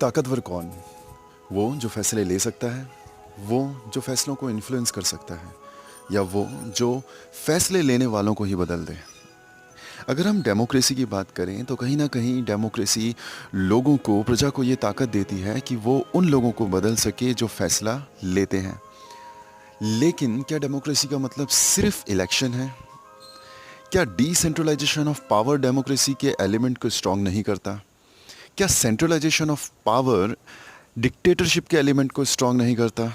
ताकतवर कौन? वो जो फैसले ले सकता है, वो जो फैसलों को इन्फ्लुएंस कर सकता है, या वो जो फैसले लेने वालों को ही बदल दे। अगर हम डेमोक्रेसी की बात करें तो कहीं ना कहीं डेमोक्रेसी लोगों को, प्रजा को ये ताकत देती है कि वो उन लोगों को बदल सके जो फैसला लेते हैं। लेकिन क्या डेमोक्रेसी का मतलब सिर्फ इलेक्शन है? क्या डिसेंट्रलाइजेशन ऑफ पावर डेमोक्रेसी के एलिमेंट को स्ट्रांग नहीं करता? क्या सेंट्रलाइजेशन ऑफ पावर डिक्टेटरशिप के एलिमेंट को स्ट्रांग नहीं करता?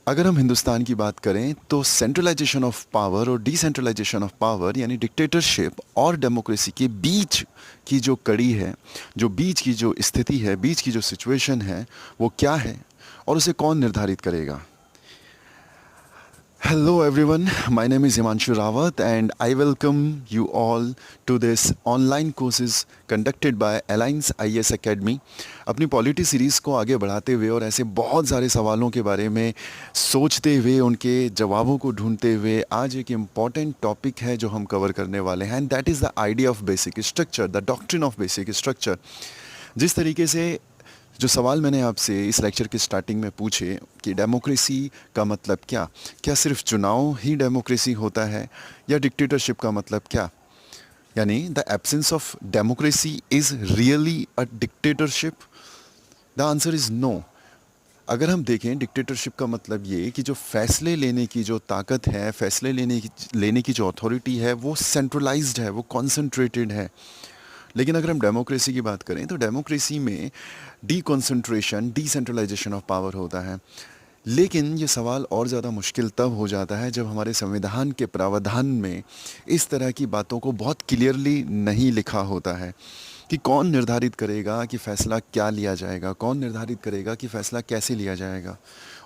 अगर हम हिंदुस्तान की बात करें तो सेंट्रलाइजेशन ऑफ पावर और डिसेंट्रलाइजेशन ऑफ पावर यानी डिक्टेटरशिप और डेमोक्रेसी के बीच की जो कड़ी है, जो बीच की जो स्थिति है, बीच की जो सिचुएशन है, वो क्या है और उसे कौन निर्धारित करेगा? Hello everyone, my name is Himanshu Rawat and I welcome you all to this online courses conducted by Alliance IAS Academy। अपनी पॉलिटी सीरीज़ को आगे बढ़ाते हुए और ऐसे बहुत सारे सवालों के बारे में सोचते हुए, उनके जवाबों को ढूंढते हुए आज एक इम्पॉर्टेंट टॉपिक है जो हम कवर करने वाले हैं, and that is the idea of basic structure, the doctrine of basic structure. जिस तरीके से जो सवाल मैंने आपसे इस लेक्चर के स्टार्टिंग में पूछे कि डेमोक्रेसी का मतलब क्या, क्या सिर्फ चुनाव ही डेमोक्रेसी होता है, या डिक्टेटरशिप का मतलब क्या, यानी the absence of democracy is really a dictatorship? The answer is no. अगर हम देखें, डिक्टेटरशिप का मतलब ये कि जो फैसले लेने की जो ताकत है, फैसले लेने की जो अथॉरिटी है, वो सेंट्रलाइज्ड है, वो कॉन्सेंट्रेटेड है। लेकिन अगर हम डेमोक्रेसी की बात करें तो डेमोक्रेसी में डीकॉन्सेंट्रेशन, डिसेंट्रलाइजेशन ऑफ पावर होता है। लेकिन ये सवाल और ज़्यादा मुश्किल तब हो जाता है जब हमारे संविधान के प्रावधान में इस तरह की बातों को बहुत क्लियरली नहीं लिखा होता है कि कौन निर्धारित करेगा कि फ़ैसला क्या लिया जाएगा, कौन निर्धारित करेगा कि फ़ैसला कैसे लिया जाएगा।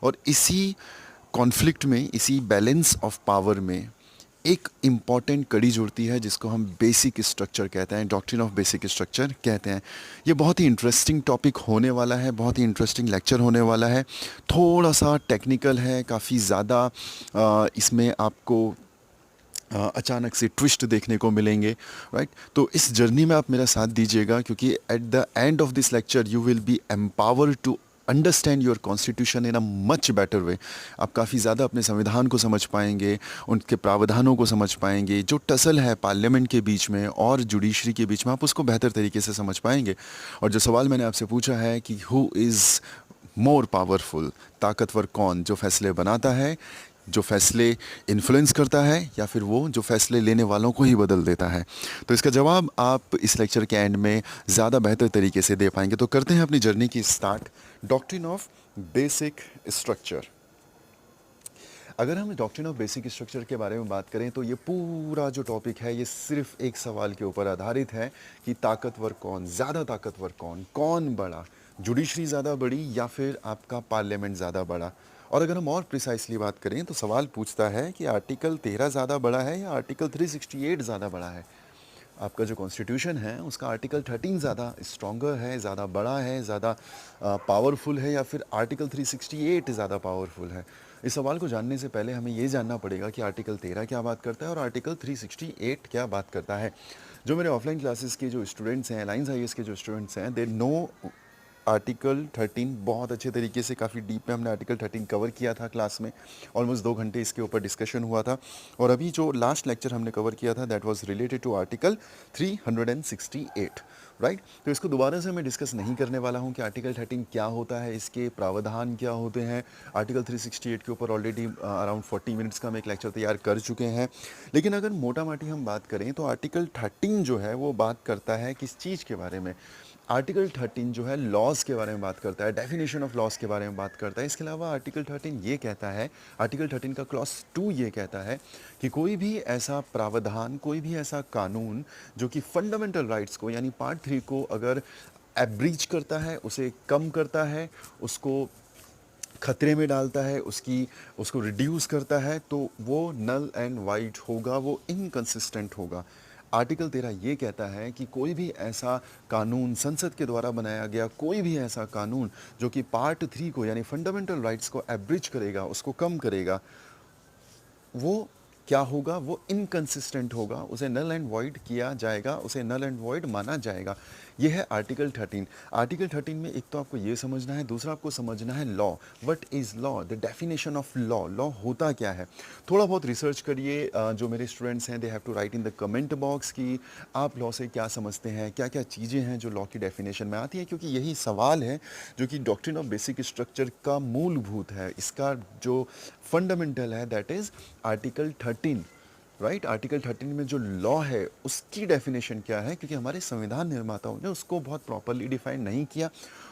और इसी कॉन्फ्लिक्ट में, इसी बैलेंस ऑफ पावर में एक इम्पॉर्टेंट कड़ी जुड़ती है जिसको हम बेसिक स्ट्रक्चर कहते हैं, डॉक्ट्रिन ऑफ बेसिक स्ट्रक्चर कहते हैं। ये बहुत ही इंटरेस्टिंग टॉपिक होने वाला है, बहुत ही इंटरेस्टिंग लेक्चर होने वाला है। थोड़ा सा टेक्निकल है, काफ़ी ज़्यादा इसमें आपको अचानक से ट्विस्ट देखने को मिलेंगे, राइट? तो इस जर्नी में आप मेरा साथ दीजिएगा, क्योंकि at the end of this lecture you will be empowered to understand your constitution in a much better way. आप काफ़ी ज़्यादा अपने संविधान को समझ पाएंगे, उनके प्रावधानों को समझ पाएंगे, जो टसल है पार्लियामेंट के बीच में और जुडिशरी के बीच में, आप उसको बेहतर तरीके से समझ पाएंगे। और जो सवाल मैंने आपसे पूछा है कि हु इज़ मोर पावरफुल, ताकतवर कौन, जो फैसले बनाता है, जो फैसले इन्फ्लुएंस करता है, या फिर वो जो फैसले लेने वालों को ही बदल देता है? तो इसका जवाब आप इस लेक्चर के एंड में ज़्यादा बेहतर तरीके से दे पाएंगे। तो करते हैं अपनी जर्नी की start, doctrine of basic structure. अगर हम डॉक्ट्रिन ऑफ बेसिक स्ट्रक्चर के बारे में बात करें तो ये पूरा जो टॉपिक है ये सिर्फ एक सवाल के ऊपर आधारित है कि ताकतवर कौन, ज़्यादा ताकतवर कौन, कौन बड़ा, जुडिशरी ज़्यादा बड़ी या फिर आपका पार्लियामेंट ज़्यादा बड़ा। और अगर हम और प्रिसाइसली बात करें तो सवाल पूछता है कि आर्टिकल 13 ज़्यादा बड़ा है या आर्टिकल 368 ज़्यादा बड़ा है। आपका जो कॉन्स्टिट्यूशन है उसका आर्टिकल 13 ज़्यादा स्ट्रॉन्गर है, ज़्यादा बड़ा है, ज़्यादा पावरफुल है, या फिर आर्टिकल 368 ज़्यादा पावरफुल है? इस सवाल को जानने से पहले हमें ये जानना पड़ेगा कि आर्टिकल 13 क्या बात करता है और आर्टिकल 368 क्या बात करता है। जो मेरे ऑफलाइन क्लासेस के जो स्टूडेंट्स हैं, अलायंस आईएएस के जो स्टूडेंट्स हैं, दे नो आर्टिकल 13 बहुत अच्छे तरीके से, काफ़ी डीप में हमने आर्टिकल 13 कवर किया था क्लास में। ऑलमोस्ट 2 घंटे इसके ऊपर डिस्कशन हुआ था। और अभी जो लास्ट लेक्चर हमने कवर किया था that was related to article 368, right? तो इसको दोबारा से मैं डिस्कस नहीं करने वाला हूँ कि आर्टिकल 13 क्या होता है, इसके प्रावधान क्या होते हैं। आर्टिकल 368 के ऊपर ऑलरेडी अराउंड 40 मिनट्स का हम एक लेक्चर तैयार कर चुके हैं। लेकिन अगर मोटा माटी हम बात करें तो आर्टिकल 13 जो है वो बात करता है किस चीज़ के बारे में? आर्टिकल 13 जो है लॉज के बारे में बात करता है, डेफिनेशन ऑफ लॉज के बारे में बात करता है। इसके अलावा आर्टिकल 13 ये कहता है, आर्टिकल 13 का क्लॉज 2 ये कहता है कि कोई भी ऐसा प्रावधान, कोई भी ऐसा कानून जो कि फंडामेंटल राइट्स को यानी पार्ट 3 को अगर एब्रीच करता है, उसे कम करता है, उसको खतरे में डालता है, उसको रिड्यूस करता है, तो वो नल एंड वाइड होगा, वो इनकंसिस्टेंट होगा। आर्टिकल 13 ये कहता है कि कोई भी ऐसा कानून, संसद के द्वारा बनाया गया कोई भी ऐसा कानून जो कि पार्ट 3 को यानी फंडामेंटल राइट्स को एब्रिज करेगा, उसको कम करेगा, वो क्या होगा? वो इनकंसिस्टेंट होगा, उसे नल एंड वॉइड किया जाएगा, उसे नल एंड वॉइड माना जाएगा। ये है आर्टिकल 13। आर्टिकल 13 में एक तो आपको ये समझना है, दूसरा आपको समझना है law. What is law, the definition of law, law होता क्या है। थोड़ा बहुत रिसर्च करिए, जो मेरे स्टूडेंट्स हैं they have to write in the comment box कि आप लॉ से क्या समझते हैं, क्या क्या चीज़ें हैं जो लॉ की डेफिनेशन में आती हैं, क्योंकि यही सवाल है जो कि डॉक्ट्रिन ऑफ बेसिक स्ट्रक्चर का मूलभूत है। इसका जो फंडामेंटल है that is article 13, right. Article 13 में जो लॉ है उसकी डेफिनेशन क्या है, क्योंकि हमारे संविधान निर्माताओं ने उसको बहुत प्रॉपरली डिफाइन नहीं किया,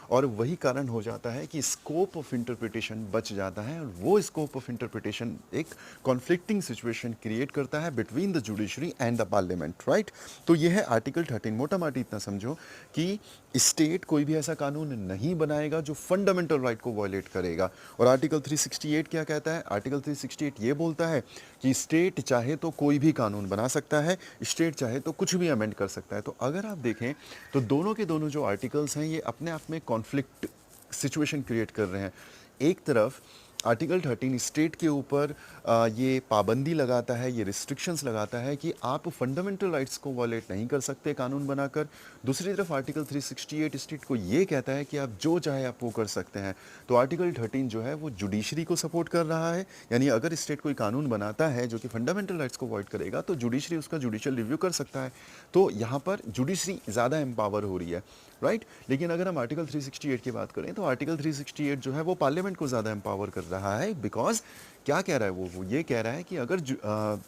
और वही कारण हो जाता है कि स्कोप ऑफ इंटरप्रिटेशन बच जाता है, और वो स्कोप ऑफ इंटरप्रिटेशन एक कॉन्फ्लिक्टिंग सिचुएशन क्रिएट करता है between the judiciary and the parliament, right. तो ये है आर्टिकल 13। मोटा मोटी इतना समझो कि स्टेट कोई भी ऐसा कानून नहीं बनाएगा जो फंडामेंटल राइट को वायलेट करेगा। और आर्टिकल 368 क्या कहता है, आर्टिकल 368 ये बोलता है कि स्टेट चाहे तो कोई भी कानून बना सकता है, स्टेट चाहे तो कुछ भी अमेंड कर सकता है। तो अगर आप देखें तो दोनों के दोनों जो आर्टिकल्स हैं ये अपने आप में कॉन्फ्लिक्ट सिचुएशन क्रिएट कर रहे हैं। एक तरफ आर्टिकल 13 स्टेट के ऊपर ये पाबंदी लगाता है, ये रिस्ट्रिक्शंस लगाता है कि आप फंडामेंटल राइट्स को वायलेट नहीं कर सकते कानून बनाकर। दूसरी तरफ आर्टिकल 368 स्टेट को ये कहता है कि आप जो चाहे आप वो कर सकते हैं। तो आर्टिकल 13 जो है वो जुडिशरी को सपोर्ट कर रहा है, यानी अगर स्टेट कोई कानून बनाता है जो कि फंडामेंटल राइट्स को वायलेट करेगा तो जुडिशरी उसका जुडिशियल रिव्यू कर सकता है। तो यहाँ पर जुडिशरी ज़्यादा एम्पावर हो रही है, राइट। लेकिन अगर हम आर्टिकल 368 की बात करें तो आर्टिकल 368 जो है वो पार्लियामेंट को ज़्यादा एम्पावर कर रहा है, बिकॉज क्या कह रहा है वो ये कह रहा है कि अगर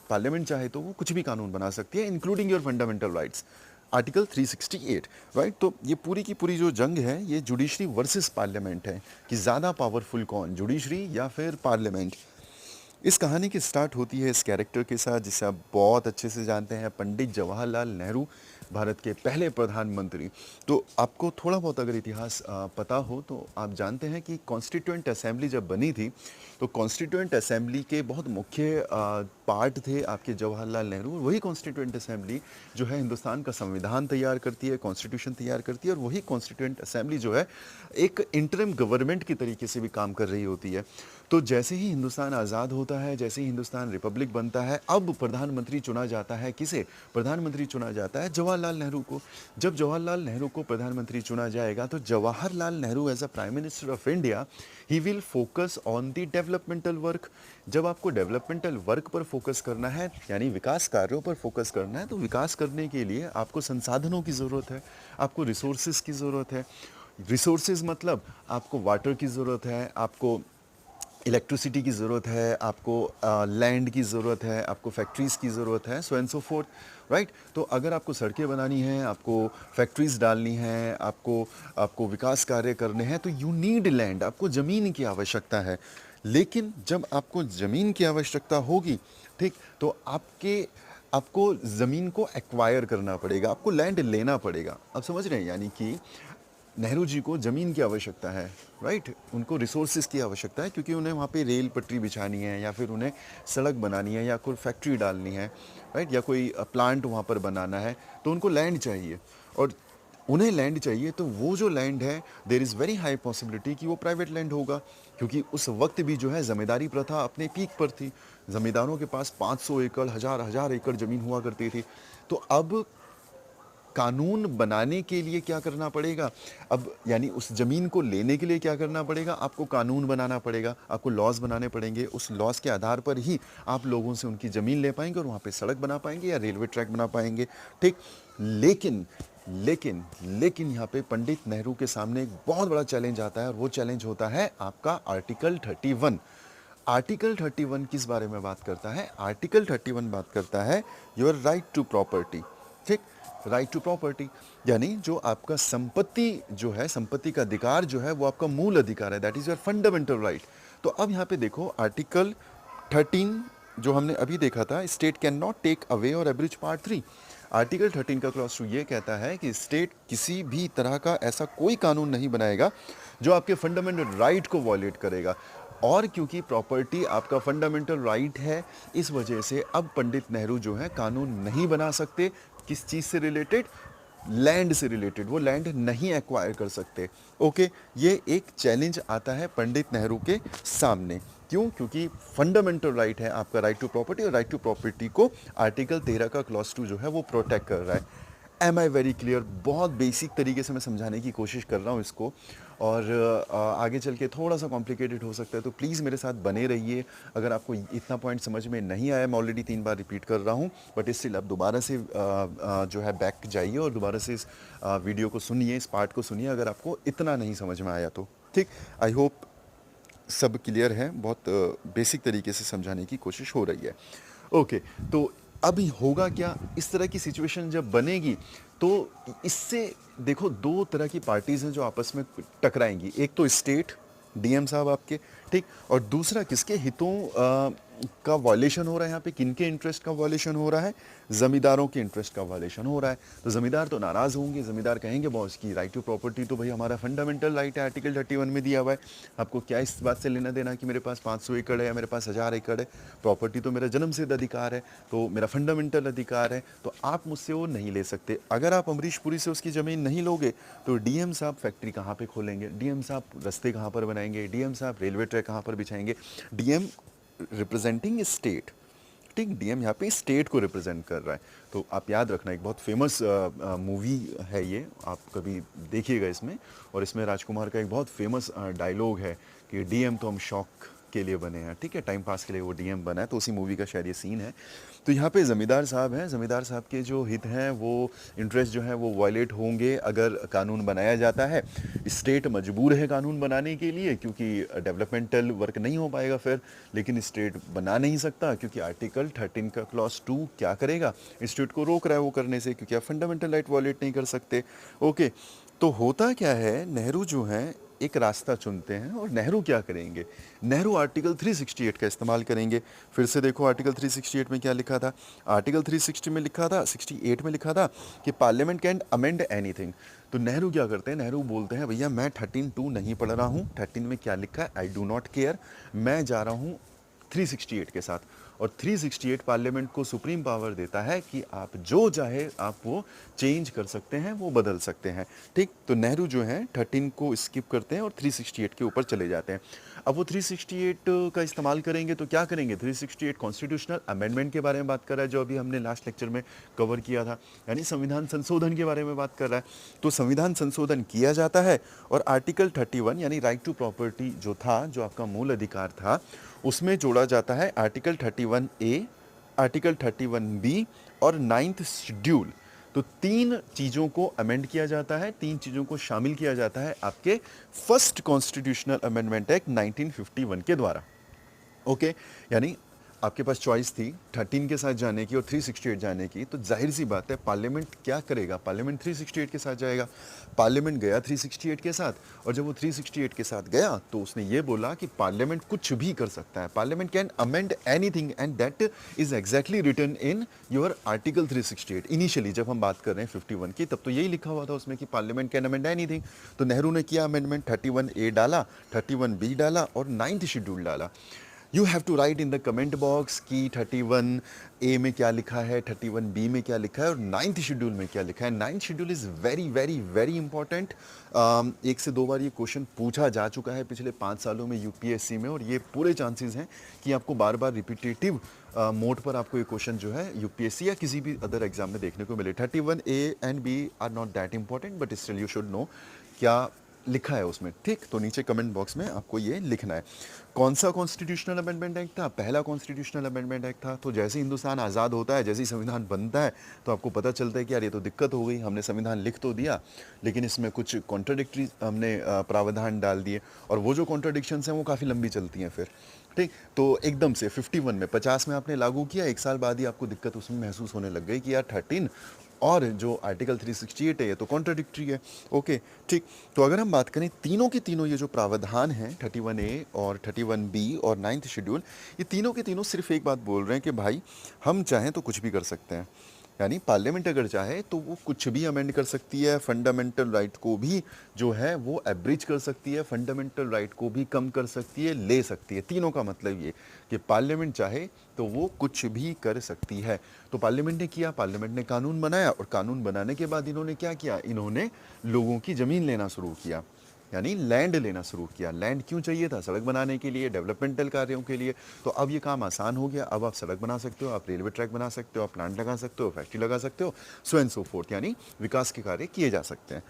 पार्लियामेंट चाहे तो वो कुछ भी कानून बना सकती है including your fundamental rights. Article 368, right. तो ये पूरी की पूरी जो जंग है ये जुडिशरी वर्सेस पार्लियामेंट है कि ज़्यादा पावरफुल कौन, जुडिशरी या फिर पार्लियामेंट। इस कहानी की स्टार्ट होती है इस कैरेक्टर के साथ जिसे आप बहुत अच्छे से जानते हैं, पंडित जवाहरलाल नेहरू, भारत के पहले प्रधानमंत्री। तो आपको थोड़ा बहुत अगर इतिहास पता हो तो आप जानते हैं कि कॉन्स्टिट्यूएंट असेंबली जब बनी थी तो कॉन्स्टिट्यूएंट असेंबली के बहुत मुख्य पार्ट थे आपके जवाहरलाल नेहरू। वही कॉन्स्टिट्यूएंट असेंबली जो है हिंदुस्तान का संविधान तैयार करती है, कॉन्स्टिट्यूशन तैयार करती है, और वही कॉन्स्टिट्यूएंट असेंबली जो है एक इंटरिम गवर्नमेंट की तरीके से भी काम कर रही होती है। तो जैसे ही हिंदुस्तान आज़ाद होता है, जैसे ही हिंदुस्तान रिपब्लिक बनता है, अब प्रधानमंत्री चुना जाता है किसे, प्रधानमंत्री चुना जाता है जवाहरलाल नेहरू को। जब जवाहरलाल नेहरू को प्रधानमंत्री चुना जाएगा तो Jawaharlal Nehru as a prime minister of India he will focus on the developmental work. जब आपको डेवलपमेंटल वर्क पर फोकस करना है यानी विकास कार्यों पर फोकस करना है, तो विकास करने के लिए आपको संसाधनों की ज़रूरत है, आपको रिसोर्सेज की ज़रूरत है। रिसोर्सेज मतलब आपको वाटर की ज़रूरत है, आपको इलेक्ट्रिसिटी की ज़रूरत है, आपको लैंड की ज़रूरत है, आपको फैक्ट्रीज़ की ज़रूरत है, सो एंड सो फोर्थ, राइट। तो अगर आपको सड़कें बनानी हैं, आपको फैक्ट्रीज़ डालनी हैं, आपको विकास कार्य करने हैं, तो यू नीड लैंड, आपको ज़मीन की आवश्यकता है। लेकिन जब आपको ज़मीन की आवश्यकता होगी, ठीक, तो आपको ज़मीन को एक्वायर करना पड़ेगा, आपको लैंड लेना पड़ेगा। अब समझ रहे हैं, यानी कि नेहरू जी को ज़मीन की आवश्यकता है, राइट। उनको रिसोर्सेज की आवश्यकता है क्योंकि उन्हें वहाँ पे रेल पटरी बिछानी है, या फिर उन्हें सड़क बनानी है, या कोई फैक्ट्री डालनी है, राइट, या कोई प्लांट वहाँ पर बनाना है, तो उनको लैंड चाहिए। और उन्हें लैंड चाहिए तो वो जो लैंड है there is very high possibility कि वो प्राइवेट लैंड होगा, क्योंकि उस वक्त भी जो है ज़मींदारी प्रथा अपने पीक पर थी। ज़मींदारों के पास 500 एकड़, हज़ार हज़ार एकड़ ज़मीन हुआ करती थी। तो अब कानून बनाने के लिए क्या करना पड़ेगा, अब यानी उस ज़मीन को लेने के लिए क्या करना पड़ेगा, आपको कानून बनाना पड़ेगा, आपको लॉज बनाने पड़ेंगे। उस लॉज के आधार पर ही आप लोगों से उनकी ज़मीन ले पाएंगे और वहाँ पे सड़क बना पाएंगे या रेलवे ट्रैक बना पाएंगे, ठीक। लेकिन लेकिन लेकिन यहाँ पे पंडित नेहरू के सामने एक बहुत बड़ा चैलेंज आता है, और वो चैलेंज होता है आपका आर्टिकल 31। आर्टिकल 31 किस बारे में बात करता है, आर्टिकल 31 बात करता है योर राइट टू प्रॉपर्टी, ठीक। राइट टू प्रॉपर्टी यानी जो आपका संपत्ति जो है, संपत्ति का अधिकार जो है वो आपका मूल अधिकार है, that is your fundamental right. तो अब यहाँ पे देखो आर्टिकल 13 जो हमने अभी देखा था, state can not take away or abridge part 3। Article 13 का क्लॉज 2 ये कहता है कि स्टेट किसी भी तरह का ऐसा कोई कानून नहीं बनाएगा जो आपके फंडामेंटल राइट को वॉयलेट करेगा। और क्योंकि प्रॉपर्टी आपका फंडामेंटल राइट है, इस वजह से अब पंडित नेहरू जो है कानून नहीं बना सकते। किस चीज़ से रिलेटेड, लैंड से रिलेटेड, वो लैंड नहीं एक्वायर कर सकते। ओके, ये एक चैलेंज आता है पंडित नेहरू के सामने। क्यों? क्योंकि फंडामेंटल राइट है आपका राइट टू प्रॉपर्टी, और राइट टू प्रॉपर्टी को आर्टिकल 13 का क्लॉज 2 जो है वो प्रोटेक्ट कर रहा है। Am I very clear? बहुत बेसिक तरीके से मैं समझाने की कोशिश कर रहा हूँ इसको, और आगे चल के थोड़ा सा कॉम्प्लिकेटेड हो सकता है, तो प्लीज़ मेरे साथ बने रहिए। अगर आपको इतना पॉइंट समझ में नहीं आया, मैं ऑलरेडी 3 बार रिपीट कर रहा हूँ, बट स्टिल आप दोबारा से जो है बैक जाइए और दोबारा से इस वीडियो को सुनिए, इस पार्ट को सुनिए, अगर आपको इतना नहीं समझ में आया तो। ठीक, आई होप सब क्लियर है, बहुत बेसिक तरीके से समझाने की कोशिश हो रही है। ओके, तो अभी होगा क्या, इस तरह की सिचुएशन जब बनेगी तो इससे देखो, दो तरह की पार्टीज हैं जो आपस में टकराएंगी। एक तो स्टेट, डीएम साहब आपके, ठीक, और दूसरा किसके हितों का वॉयलेशन हो रहा है यहाँ पे, किनके इंटरेस्ट का वॉयलेशन हो रहा है, जमींदारों के इंटरेस्ट का वॉयलेशन हो रहा है। तो जमींदार तो नाराज होंगे, जमींदार कहेंगे बॉस की राइट टू प्रॉपर्टी तो भाई हमारा फंडामेंटल राइट है, आर्टिकल 31 में दिया हुआ है, आपको क्या इस बात से लेना देना कि मेरे पास 500 एकड़ है या मेरे पास 1000 एकड़ है, प्रॉपर्टी तो मेरा जन्मसिद्ध अधिकार है, तो मेरा फंडामेंटल अधिकार है, तो आप मुझसे वो नहीं ले सकते। अगर आप अमरीश पुरी से उसकी ज़मीन नहीं लोगे तो डीएम साहब फैक्ट्री कहाँ पे खोलेंगे, डीएम साहब रास्ते कहाँ पर बनाएंगे, डीएम साहब रेलवे ट्रैक कहाँ पर बिछाएंगे। डीएम रिप्रेजेंटिंग स्टेट, ठीक, डीएम यहाँ पे स्टेट को रिप्रेजेंट कर रहा है। तो आप याद रखना, एक बहुत फेमस मूवी है ये, आप कभी देखिएगा इसमें, और इसमें राजकुमार का एक बहुत फेमस डायलॉग है कि डीएम तो हम शौक के लिए बने हैं, ठीक है, टाइम पास के लिए वो डीएम बना है, तो उसी मूवी का शायद ये सीन है। तो यहाँ पे ज़मींदार साहब हैं, ज़मींदार साहब के जो हित हैं वो इंटरेस्ट जो है वो वायलेट होंगे अगर कानून बनाया जाता है। स्टेट मजबूर है कानून बनाने के लिए क्योंकि डेवलपमेंटल वर्क नहीं हो पाएगा फिर, लेकिन स्टेट बना नहीं सकता क्योंकि आर्टिकल 13 का क्लॉज 2 क्या करेगा, स्टेट को रोक रहा है वो करने से, क्योंकि आप फंडामेंटल राइट वायलेट नहीं कर सकते। ओके, तो होता क्या है, नेहरू जो हैं एक रास्ता चुनते हैं, और नेहरू क्या करेंगे, नेहरू आर्टिकल 368 का इस्तेमाल करेंगे। फिर से देखो आर्टिकल 368 में क्या लिखा था, आर्टिकल 360 में लिखा था, 68 में लिखा था कि पार्लियामेंट कैन अमेंड एनीथिंग। तो नेहरू क्या करते हैं, नेहरू बोलते हैं भैया मैं 13(2) नहीं पढ़ रहा हूँ, 13 में क्या लिखा है, आई डू नॉट केयर, मैं जा रहा हूँ 368 के साथ। और 368 पार्लियामेंट को सुप्रीम पावर देता है कि आप जो चाहे आप वो चेंज कर सकते हैं, वो बदल सकते हैं, ठीक। तो नेहरू जो हैं 13 को स्किप करते हैं और 368 के ऊपर चले जाते हैं। अब वो 368 का इस्तेमाल करेंगे तो क्या करेंगे, 368 कॉन्स्टिट्यूशनल अमेंडमेंट के बारे में बात कर रहा है, जो अभी हमने लास्ट लेक्चर में कवर किया था, यानी संविधान संशोधन के बारे में बात कर रहा है। तो संविधान संशोधन किया जाता है और आर्टिकल 31 यानी राइट टू प्रॉपर्टी जो था, जो आपका मूल अधिकार था, उसमें जोड़ा जाता है आर्टिकल 31A, आर्टिकल 31B और 9th शेड्यूल। तो 3 चीज़ों को अमेंड किया जाता है, 3 चीज़ों को शामिल किया जाता है आपके फर्स्ट कॉन्स्टिट्यूशनल अमेंडमेंट एक्ट 1951 के द्वारा। ओके, यानी आपके पास चॉइस थी 13 के साथ जाने की और 368 जाने की, तो जाहिर सी बात है पार्लियामेंट क्या करेगा, पार्लियामेंट 368 के साथ जाएगा। पार्लियामेंट गया 368 के साथ, और जब वो 368 के साथ गया तो उसने ये बोला कि पार्लियामेंट कुछ भी कर सकता है, parliament can amend anything, and that is exactly written in your article 368। Initially जब हम बात कर रहे हैं 51 की, तब तो यही लिखा हुआ था उसमें कि पार्लियामेंट कैन अमेंड एनीथिंग। तो नेहरू ने किया अमेंडमेंट, 31A डाला, 31B डाला और 9th शेड्यूल डाला। You have to write in the comment box कि 31A में क्या लिखा है, 31B में क्या लिखा है और 9th शेड्यूल में क्या लिखा है। 9th schedule is very very very important. 1 से 2 बार ये क्वेश्चन पूछा जा चुका है पिछले 5 सालों में यूपीएससी में, और ये पूरे चांसेस हैं कि आपको बार बार रिपीटेटिव मोड पर आपको ये क्वेश्चन जो है यूपीएससी या किसी भी अदर एग्जाम में देखने को मिले। 31A and B are not that important, but still you should know क्या लिखा है उसमें, ठीक। तो नीचे कमेंट बॉक्स में आपको ये लिखना है। कौन सा कॉन्स्टिट्यूशनल अमेंडमेंट एक्ट था, पहला कॉन्स्टिट्यूशनल अमेंडमेंट एक्ट था। तो जैसे हिंदुस्तान आज़ाद होता है, जैसे ही संविधान बनता है, तो आपको पता चलता है कि यार ये तो दिक्कत हो गई, हमने संविधान लिख तो दिया लेकिन इसमें कुछ कॉन्ट्राडिक्टरी हमने प्रावधान डाल दिए, और वो जो कॉन्ट्राडिक्शंस हैं वो काफ़ी लंबी चलती हैं फिर, ठीक। तो एकदम से 51 में 50 में आपने लागू किया, 1 साल बाद ही आपको दिक्कत उसमें महसूस होने लग गई कि यार 13 और जो आर्टिकल 368 है ये तो कॉन्ट्राडिक्टरी है। ओके, ठीक। तो अगर हम बात करें तीनों के तीनों ये जो प्रावधान हैं 31A और 31B और 9th शेड्यूल, ये तीनों के तीनों सिर्फ एक बात बोल रहे हैं कि भाई हम चाहें तो कुछ भी कर सकते हैं, यानी पार्लियामेंट अगर चाहे तो वो कुछ भी अमेंड कर सकती है, फंडामेंटल राइट को भी जो है वो एब्रिज कर सकती है, फंडामेंटल राइट को भी कम कर सकती है, ले सकती है। तीनों का मतलब ये कि पार्लियामेंट चाहे तो वो कुछ भी कर सकती है। तो पार्लियामेंट ने किया, पार्लियामेंट ने कानून बनाया, और कानून बनाने के बाद इन्होंने क्या किया, इन्होंने लोगों की ज़मीन लेना शुरू किया। यानी लैंड लेना शुरू किया। लैंड क्यों चाहिए था? सड़क बनाने के लिए, डेवलपमेंटल कार्यों के लिए। तो अब ये काम आसान हो गया, अब आप सड़क बना सकते हो, आप रेलवे ट्रैक बना सकते हो, आप प्लांट लगा सकते हो, फैक्ट्री लगा सकते हो, सो एंड सो फोर्थ, यानी विकास के कार्य किए जा सकते हैं।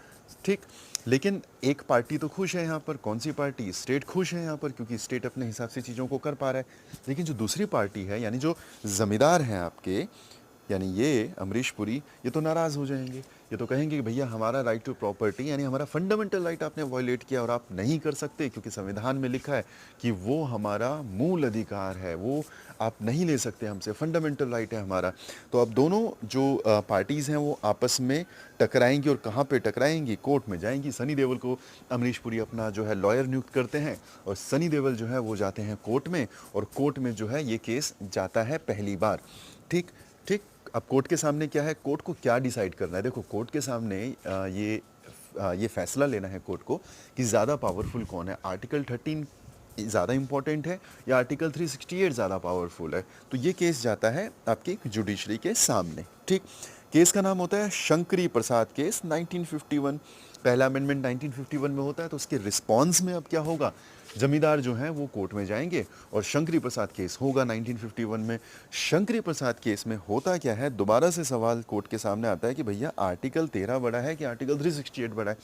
ठीक। लेकिन एक पार्टी तो खुश है यहाँ पर। कौन सी पार्टी? स्टेट खुश है यहाँ पर, क्योंकि स्टेट अपने हिसाब से चीज़ों को कर पा रहा है। लेकिन जो दूसरी पार्टी है, यानी जो जमींदार हैं आपके, यानी ये अमरीश पुरी, ये तो नाराज़ हो जाएंगे। ये तो कहेंगे कि भैया हमारा राइट टू प्रॉपर्टी, यानी हमारा फंडामेंटल राइट आपने वायलेट किया और आप नहीं कर सकते, क्योंकि संविधान में लिखा है कि वो हमारा मूल अधिकार है, वो आप नहीं ले सकते हमसे, फंडामेंटल राइट है हमारा। तो अब दोनों जो पार्टीज़ हैं वो आपस में टकराएंगी, और कहाँ पे टकराएंगी? कोर्ट में जाएंगी। सनी देओल को अमरीश पुरी अपना जो है लॉयर नियुक्त करते हैं, और सनी देओल जो है वो जाते हैं कोर्ट में, और कोर्ट में जो है ये केस जाता है पहली बार। ठीक। ठीक। अब कोर्ट के सामने क्या है? कोर्ट को क्या डिसाइड करना है? देखो, कोर्ट के सामने ये फैसला लेना है कोर्ट को कि ज़्यादा पावरफुल कौन है, आर्टिकल 13 ज़्यादा इंपॉर्टेंट है या आर्टिकल 368 ज़्यादा पावरफुल है। तो ये केस जाता है आपकी जुडिशरी के सामने। ठीक। केस का नाम होता है शंकरी प्रसाद केस 1951। पहला अमेंडमेंट 1951 में होता है। तो उसके रिस्पॉन्स में अब क्या होगा? जमींदार जो हैं वो कोर्ट में जाएंगे और शंकरी प्रसाद केस होगा 1951 में। शंकरी प्रसाद केस में होता क्या है? दोबारा से सवाल कोर्ट के सामने आता है कि भैया आर्टिकल 13 बड़ा है कि आर्टिकल 368 बड़ा है।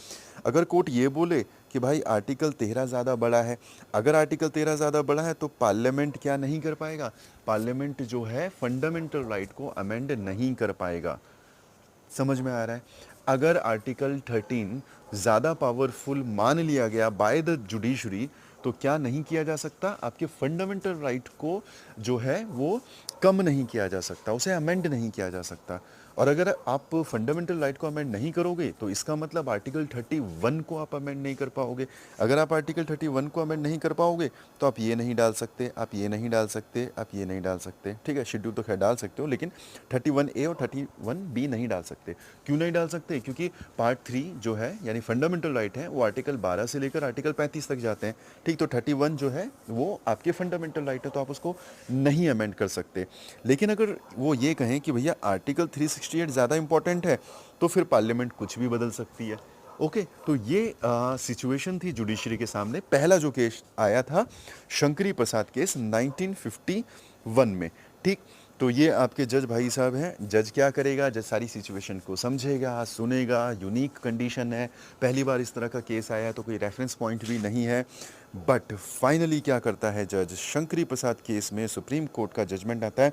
अगर कोर्ट ये बोले कि भाई आर्टिकल 13 ज़्यादा बड़ा है, अगर आर्टिकल 13 ज़्यादा बड़ा है तो पार्लियामेंट क्या नहीं कर पाएगा? पार्लियामेंट जो है फंडामेंटल राइट को अमेंड नहीं कर पाएगा। समझ में आ रहा है? अगर आर्टिकल 13 ज़्यादा पावरफुल मान लिया गया बाय द जुडिशरी, तो क्या नहीं किया जा सकता? आपके फंडामेंटल राइट को जो है वो कम नहीं किया जा सकता, उसे अमेंड नहीं किया जा सकता। और अगर आप फंडामेंटल राइट को अमेंड नहीं करोगे तो इसका मतलब आर्टिकल 31 को आप अमेंड नहीं कर पाओगे। अगर आप आर्टिकल 31 को अमेंड नहीं कर पाओगे तो आप ये नहीं डाल सकते, आप ये नहीं डाल सकते, आप ये नहीं डाल सकते। ठीक है, शेड्यूल तो खैर डाल सकते हो, लेकिन 31A और 31B नहीं डाल सकते। क्यों नहीं डाल सकते? क्योंकि पार्ट 3 जो है यानी फंडामेंटल राइट है वो आर्टिकल 12 से लेकर आर्टिकल 35 तक जाते हैं। ठीक। तो 31 जो है वो आपके फंडामेंटल राइट है, तो आप उसको नहीं अमेंड कर सकते। लेकिन अगर वो ये कहें कि भैया आर्टिकल 368 ज़्यादा इंपॉर्टेंट है, तो फिर पार्लियामेंट कुछ भी बदल सकती है। ओके। तो ये सिचुएशन थी जुडिशरी के सामने। पहला जो केस आया था शंकरी प्रसाद केस 1951 में। ठीक। तो ये आपके जज भाई साहब हैं। जज क्या करेगा? जज सारी सिचुएशन को समझेगा, सुनेगा। यूनिक कंडीशन है, पहली बार इस तरह का केस आया है, तो कोई रेफरेंस पॉइंट भी नहीं है। बट फाइनली क्या करता है जज? शंकरी प्रसाद केस में सुप्रीम कोर्ट का जजमेंट आता है।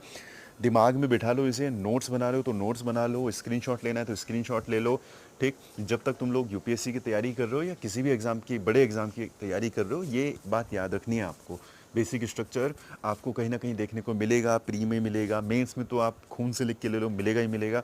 दिमाग में बिठा लो इसे, नोट्स बना रहे हो तो नोट्स बना लो, स्क्रीनशॉट लेना है तो स्क्रीनशॉट ले लो। ठीक। जब तक तुम लोग यूपीएससी की तैयारी कर रहे हो या किसी भी एग्ज़ाम की, बड़े एग्ज़ाम की तैयारी कर रहे हो, ये बात याद रखनी है आपको। बेसिक स्ट्रक्चर आपको कहीं ना कहीं देखने को मिलेगा, प्री में मिलेगा, मेंस में तो आप खून से लिख के ले लो, मिलेगा ही मिलेगा।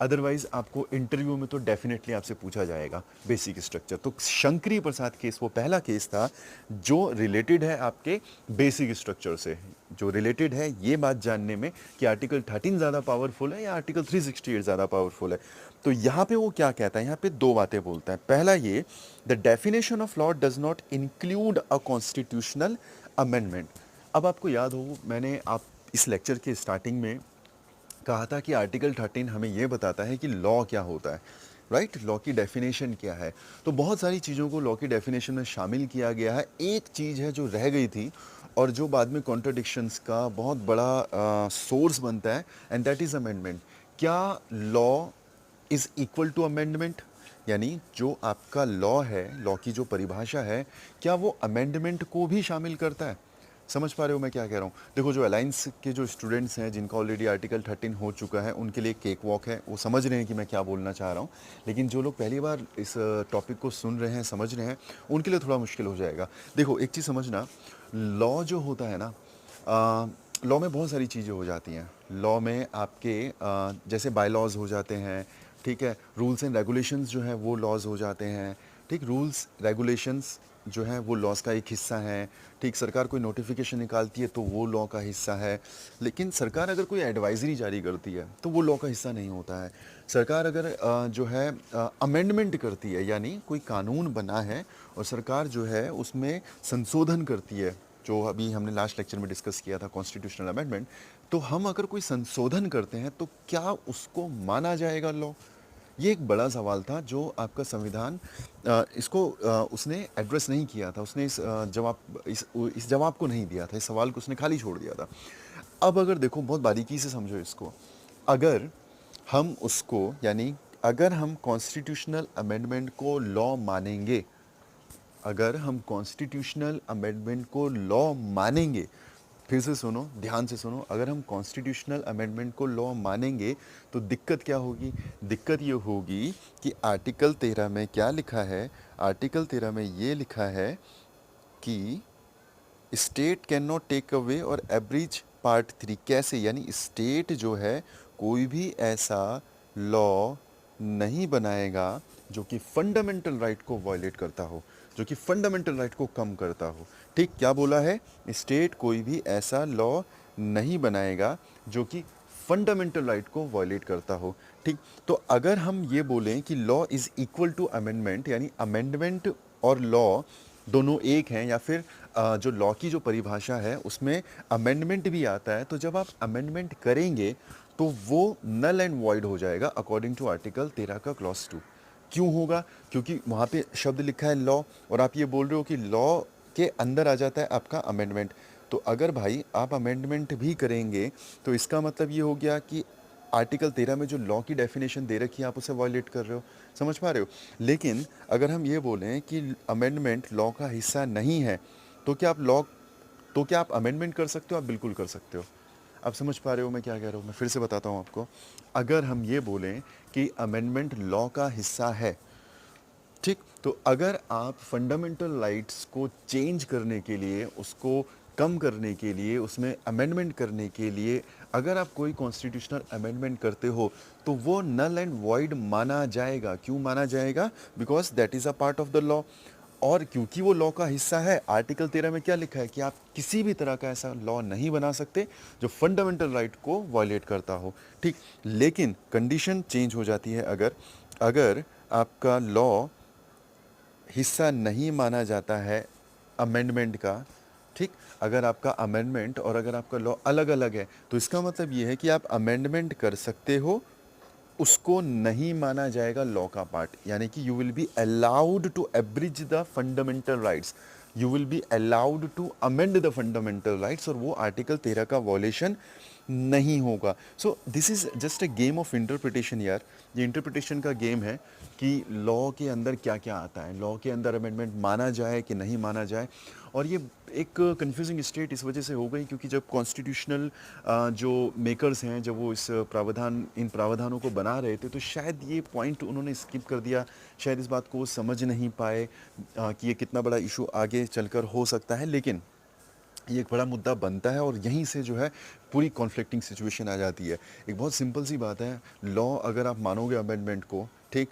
अदरवाइज आपको इंटरव्यू में तो डेफिनेटली आपसे पूछा जाएगा बेसिक स्ट्रक्चर। तो शंकरी प्रसाद केस वो पहला केस था जो रिलेटेड है आपके बेसिक स्ट्रक्चर से, जो रिलेटेड है ये बात जानने में कि आर्टिकल 13 ज़्यादा पावरफुल है या आर्टिकल 368 ज़्यादा पावरफुल है। तो यहाँ पे वो क्या कहता है? यहाँ पे दो बातें बोलता है। पहला ये, the definition of law does not include a constitutional amendment. अब आपको याद हो, मैंने आप इस लेक्चर के स्टार्टिंग में कहा था कि आर्टिकल 13 हमें ये बताता है कि लॉ क्या होता है, राइट? लॉ की डेफिनेशन क्या है। तो बहुत सारी चीज़ों को लॉ की डेफिनेशन में शामिल किया गया है। एक चीज़ है जो रह गई थी और जो बाद में कॉन्ट्रडिक्शंस का बहुत बड़ा सोर्स बनता है, एंड दैट इज़ अमेंडमेंट। क्या law is equal to amendment? यानी जो आपका लॉ है, लॉ की जो परिभाषा है, क्या वो अमेंडमेंट को भी शामिल करता है? समझ पा रहे हो मैं क्या कह रहा हूँ? देखो, जो अलायंस के जो स्टूडेंट्स हैं जिनका ऑलरेडी आर्टिकल 13 हो चुका है, उनके लिए केक वॉक है, वो समझ रहे हैं कि मैं क्या बोलना चाह रहा हूँ। लेकिन जो लोग पहली बार इस टॉपिक को सुन रहे हैं, समझ रहे हैं, उनके लिए थोड़ा मुश्किल हो जाएगा। देखो, एक चीज़ समझना, लॉ जो होता है ना, लॉ में बहुत सारी चीज़ें हो जाती हैं। लॉ में आपके जैसे बाय लॉज हो जाते हैं, ठीक है, रूल्स एंड रेगुलेशंस जो हैं वो लॉज हो जाते हैं। ठीक। रूल्स रेगुलेशंस जो है वो लॉज का एक हिस्सा है। ठीक। सरकार कोई नोटिफिकेशन निकालती है तो वो लॉ का हिस्सा है। लेकिन सरकार अगर कोई एडवाइजरी जारी करती है तो वो लॉ का हिस्सा नहीं होता है। सरकार अगर जो है अमेंडमेंट करती है, यानी कोई कानून बना है और सरकार जो है उसमें संशोधन करती है, जो अभी हमने लास्ट लेक्चर में डिस्कस किया था कॉन्स्टिट्यूशनल अमेंडमेंट, तो हम अगर कोई संशोधन करते हैं तो क्या उसको माना जाएगा लॉ? ये एक बड़ा सवाल था जो आपका संविधान इसको उसने एड्रेस नहीं किया था, उसने इस जवाब को नहीं दिया था, इस सवाल को उसने खाली छोड़ दिया था। अब अगर देखो बहुत बारीकी से समझो इसको, अगर हम उसको यानी अगर हम कॉन्स्टिट्यूशनल अमेंडमेंट को लॉ मानेंगे, अगर हम कॉन्स्टिट्यूशनल अमेंडमेंट को लॉ मानेंगे, फिर से सुनो, ध्यान से सुनो, अगर हम कॉन्स्टिट्यूशनल अमेंडमेंट को लॉ मानेंगे तो दिक्कत क्या होगी? दिक्कत ये होगी कि आर्टिकल 13 में क्या लिखा है? आर्टिकल 13 में ये लिखा है कि state can not take away or abridge part 3। कैसे? यानी स्टेट जो है कोई भी ऐसा लॉ नहीं बनाएगा जो कि फंडामेंटल राइट को वायलेट करता हो, जो कि फंडामेंटल राइट को कम करता हो। ठीक, क्या बोला है? स्टेट कोई भी ऐसा लॉ नहीं बनाएगा जो कि फंडामेंटल राइट को वायलेट करता हो। ठीक, तो अगर हम ये बोलें कि law is equal to amendment, यानी अमेंडमेंट और लॉ दोनों एक हैं, या फिर जो लॉ की जो परिभाषा है उसमें अमेंडमेंट भी आता है, तो जब आप अमेंडमेंट करेंगे तो वो नल एंड वॉइड हो जाएगा अकॉर्डिंग टू आर्टिकल 13 का क्लॉज 2। क्यों होगा? क्योंकि वहाँ पे शब्द लिखा है लॉ, और आप ये बोल रहे हो कि लॉ के अंदर आ जाता है आपका अमेंडमेंट। तो अगर भाई आप अमेंडमेंट भी करेंगे तो इसका मतलब ये हो गया कि आर्टिकल 13 में जो लॉ की डेफिनेशन दे रखी है आप उसे वायलेट कर रहे हो। समझ पा रहे हो? लेकिन अगर हम ये बोलें कि अमेंडमेंट लॉ का हिस्सा नहीं है, तो क्या आप अमेंडमेंट कर सकते हो? आप बिल्कुल कर सकते हो। आप समझ पा रहे हो मैं क्या कह रहा हूँ? मैं फिर से बताता हूँ आपको। अगर हम ये बोलें कि अमेंडमेंट लॉ का हिस्सा है, ठीक, तो अगर आप फंडामेंटल राइट्स को चेंज करने के लिए, उसको कम करने के लिए, उसमें अमेंडमेंट करने के लिए अगर आप कोई कॉन्स्टिट्यूशनल अमेंडमेंट करते हो तो वो नल एंड वॉइड माना जाएगा। क्यों माना जाएगा? Because that is a part of the law. और क्योंकि वो लॉ का हिस्सा है, आर्टिकल 13 में क्या लिखा है कि आप किसी भी तरह का ऐसा लॉ नहीं बना सकते जो फंडामेंटल राइट को वायलेट करता हो। ठीक, लेकिन कंडीशन चेंज हो जाती है। अगर अगर आपका लॉ हिस्सा नहीं माना जाता है अमेंडमेंट का, ठीक, अगर आपका अमेंडमेंट और अगर आपका लॉ अलग अलग है, तो इसका मतलब ये है कि आप अमेंडमेंट कर सकते हो, उसको नहीं माना जाएगा लॉ का पार्ट। यानी कि you will be allowed to abridge the fundamental rights, you will be allowed to amend the fundamental rights, और वो आर्टिकल 13 का वॉलेशन नहीं होगा। So this is just a game of interpretation यार। ये इंटरप्रिटेशन का गेम है कि लॉ के अंदर क्या क्या आता है, लॉ के अंदर अमेंडमेंट माना जाए कि नहीं माना जाए। और ये एक कंफ्यूजिंग स्टेट इस वजह से हो गई क्योंकि जब कॉन्स्टिट्यूशनल जो मेकर्स हैं, जब वो इस इन प्रावधानों को बना रहे थे, तो शायद ये पॉइंट उन्होंने स्किप कर दिया, शायद इस बात को वो समझ नहीं पाए कि ये कितना बड़ा इशू आगे चलकर हो सकता है। लेकिन ये एक बड़ा मुद्दा बनता है और यहीं से जो है पूरी कॉन्फ्लिक्टिंग सिचुएशन आ जाती है। एक बहुत सिंपल सी बात है, लॉ अगर आप मानोगे अमेंडमेंट को, ठीक,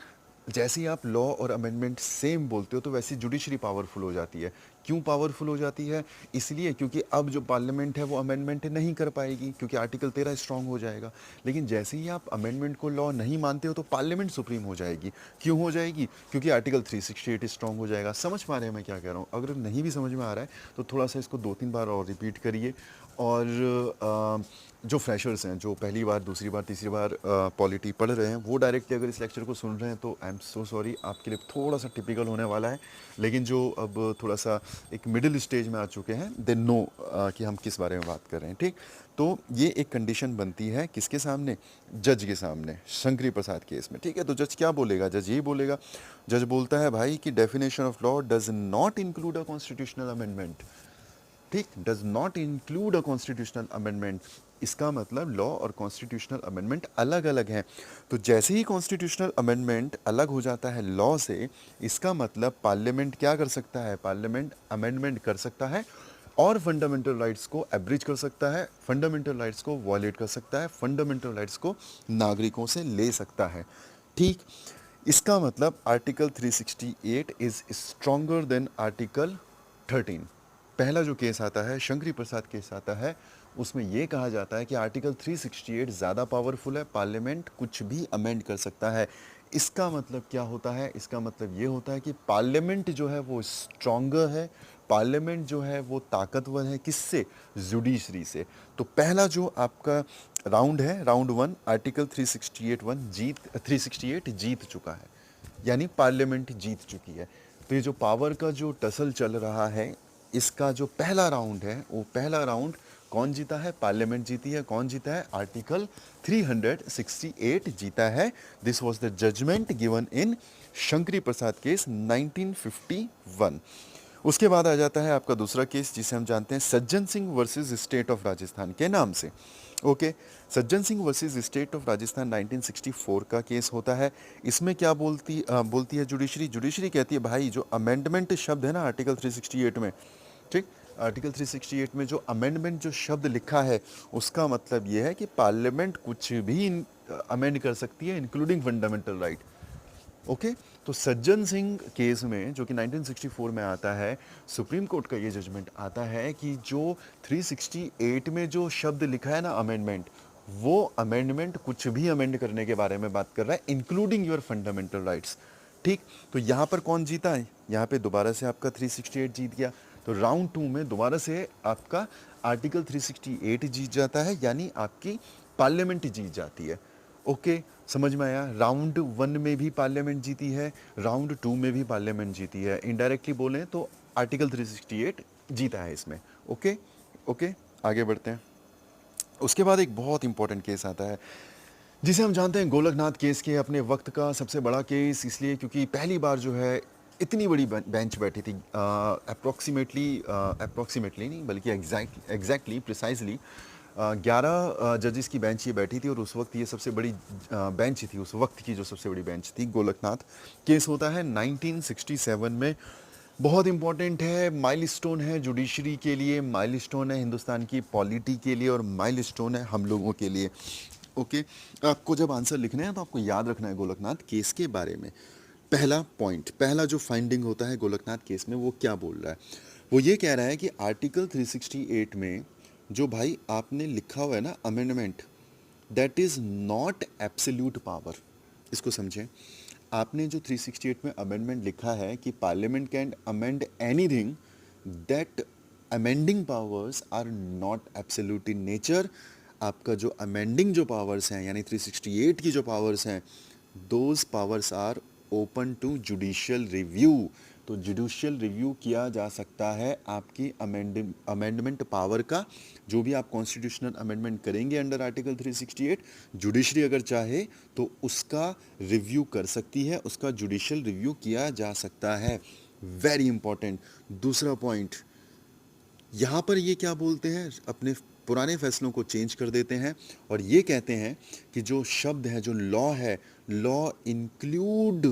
जैसे ही आप लॉ और अमेंडमेंट सेम बोलते हो तो वैसे जुडिशरी पावरफुल हो जाती है। क्यों पावरफुल हो जाती है? इसलिए क्योंकि अब जो पार्लियामेंट है वो अमेंडमेंट नहीं कर पाएगी क्योंकि आर्टिकल 13 स्ट्रांग हो जाएगा। लेकिन जैसे ही आप अमेंडमेंट को लॉ नहीं मानते हो तो पार्लियामेंट सुप्रीम हो जाएगी। क्यों हो जाएगी? क्योंकि आर्टिकल 368 स्ट्रांग हो जाएगा। समझ पा रहे हैं मैं क्या कह रहा हूँ? अगर नहीं भी समझ में आ रहा है तो थोड़ा सा इसको 2-3 बार और रिपीट करिए। और जो फ्रेशर्स हैं, जो पहली बार, दूसरी बार, तीसरी बार पॉलिटी पढ़ रहे हैं, वो डायरेक्टली अगर इस लेक्चर को सुन रहे हैं तो आई एम सो सॉरी, आपके लिए थोड़ा सा टिपिकल होने वाला है। लेकिन जो अब थोड़ा सा एक मिडिल स्टेज में आ चुके हैं, दे नो कि हम किस बारे में बात कर रहे हैं। ठीक, तो ये एक कंडीशन बनती है किसके सामने? जज के सामने, शंकरी प्रसाद केस में। ठीक है, तो जज क्या बोलेगा? जज यही बोलेगा, जज बोलता है भाई कि definition of law does not include a constitutional amendment. ठीक, does not include a constitutional amendment. इसका मतलब लॉ और कॉन्स्टिट्यूशनल अमेंडमेंट अलग अलग हैं। तो जैसे ही कॉन्स्टिट्यूशनल अमेंडमेंट अलग हो जाता है लॉ से, इसका मतलब पार्लियामेंट क्या कर सकता है? पार्लियामेंट अमेंडमेंट कर सकता है और फंडामेंटल राइट्स को एब्रिज कर सकता है, फंडामेंटल राइट्स को वॉयलेट कर सकता है, फंडामेंटल राइट्स को नागरिकों से ले सकता है। ठीक, इसका मतलब article 368 is stronger than article 13। पहला जो केस आता है, शंकरी प्रसाद केस आता है, उसमें यह कहा जाता है कि आर्टिकल 368 ज़्यादा पावरफुल है, पार्लियामेंट कुछ भी अमेंड कर सकता है। इसका मतलब क्या होता है? इसका मतलब ये होता है कि पार्लियामेंट जो है वो स्ट्रॉन्गर है, पार्लियामेंट जो है वो ताकतवर है। किससे? जुडिशरी से। तो पहला जो आपका राउंड है, राउंड वन, आर्टिकल 368 जीत चुका है, यानी पार्लियामेंट जीत चुकी है। तो ये जो पावर का जो टसल चल रहा है, इसका जो पहला राउंड है, वो पहला राउंड कौन जीता है? पार्लियामेंट जीती है। कौन जीता है? आर्टिकल 368 जीता है। This was the judgement given in Shankari Prasad case 1951। उसके बाद आ जाता है आपका दूसरा केस, जिसे हम जानते हैं Sajjan Singh versus state of Rajasthan के नाम से। Okay, Sajjan Singh versus state of Rajasthan 1964 का केस होता है। इसमें क्या बोलती है जुडिशरी? जुडिशरी कहती है भाई जो अमेंडमेंट शब्द है ना आर्टिकल 368 में, ठीक, आर्टिकल 368 में जो अमेंडमेंट जो शब्द लिखा है, उसका मतलब ये है कि पार्लियामेंट कुछ भी अमेंड कर सकती है, इंक्लूडिंग फंडामेंटल राइट। ओके, तो सज्जन सिंह केस में, जो कि 1964 में आता है, सुप्रीम कोर्ट का ये जजमेंट आता है कि जो 368 में जो शब्द लिखा है ना अमेंडमेंट, वो अमेंडमेंट कुछ भी अमेंड करने के बारे में बात कर रहा है, इंक्लूडिंग योर फंडामेंटल राइट्स। ठीक, तो यहाँ पर कौन जीता है? यहाँ पे दोबारा से आपका 368 जीत गया। तो राउंड टू में दोबारा से आपका आर्टिकल 368 जीत जाता है, यानी आपकी पार्लियामेंट जीत जाती है। ओके, समझ में आया? राउंड वन में भी पार्लियामेंट जीती है, राउंड टू में भी पार्लियामेंट जीती है। इनडायरेक्टली बोलें तो आर्टिकल 368 जीता है इसमें। ओके ओके, आगे बढ़ते हैं। उसके बाद एक बहुत इंपॉर्टेंट केस आता है, जिसे हम जानते हैं गोलकनाथ केस के, अपने वक्त का सबसे बड़ा केस, इसलिए क्योंकि पहली बार जो है इतनी बड़ी बेंच बैठी थी, अप्रोक्सीमेटली नहीं बल्कि एग्जैक्टली प्रिसाइजली 11 जजेस की बेंच ये बैठी थी, और उस वक्त ये सबसे बड़ी बेंच थी, उस वक्त की जो सबसे बड़ी बेंच थी। गोलकनाथ केस होता है 1967 में। बहुत इंपॉर्टेंट है, माइलस्टोन है जुडिशरी के लिए, माइलस्टोन है हिंदुस्तान की पॉलिटी के लिए, और माइलस्टोन है हम लोगों के लिए। ओके, आपको जब आंसर लिखना है तो आपको याद रखना है गोलकनाथ केस के बारे में। पहला पॉइंट, पहला जो फाइंडिंग होता है गोलकनाथ केस में, वो क्या बोल रहा है? वो ये कह रहा है कि आर्टिकल 368 में जो भाई आपने लिखा हुआ है ना amendment, that is not absolute power. इसको समझें, आपने जो 368 में अमेंडमेंट लिखा है कि parliament can amend anything, that amending powers are not absolute in nature. आपका जो अमेंडिंग जो पावर्स हैं, यानी 368 की जो पावर्स हैं, those powers are open to judicial review. तो जुडिशियल रिव्यू किया जा सकता है आपकी अमेंडमेंट पावर का। जो भी आप कॉन्स्टिट्यूशनल अमेंडमेंट करेंगे अंडर आर्टिकल 368, जुडिशरी अगर चाहे तो उसका रिव्यू कर सकती है, उसका जुडिशियल रिव्यू किया जा सकता है। Very important. दूसरा पॉइंट, यहाँ पर ये क्या बोलते हैं, अपने पुराने फैसलों को चेंज कर देते हैं और ये कहते हैं कि जो शब्द है, जो लॉ है, लॉ इंक्लूड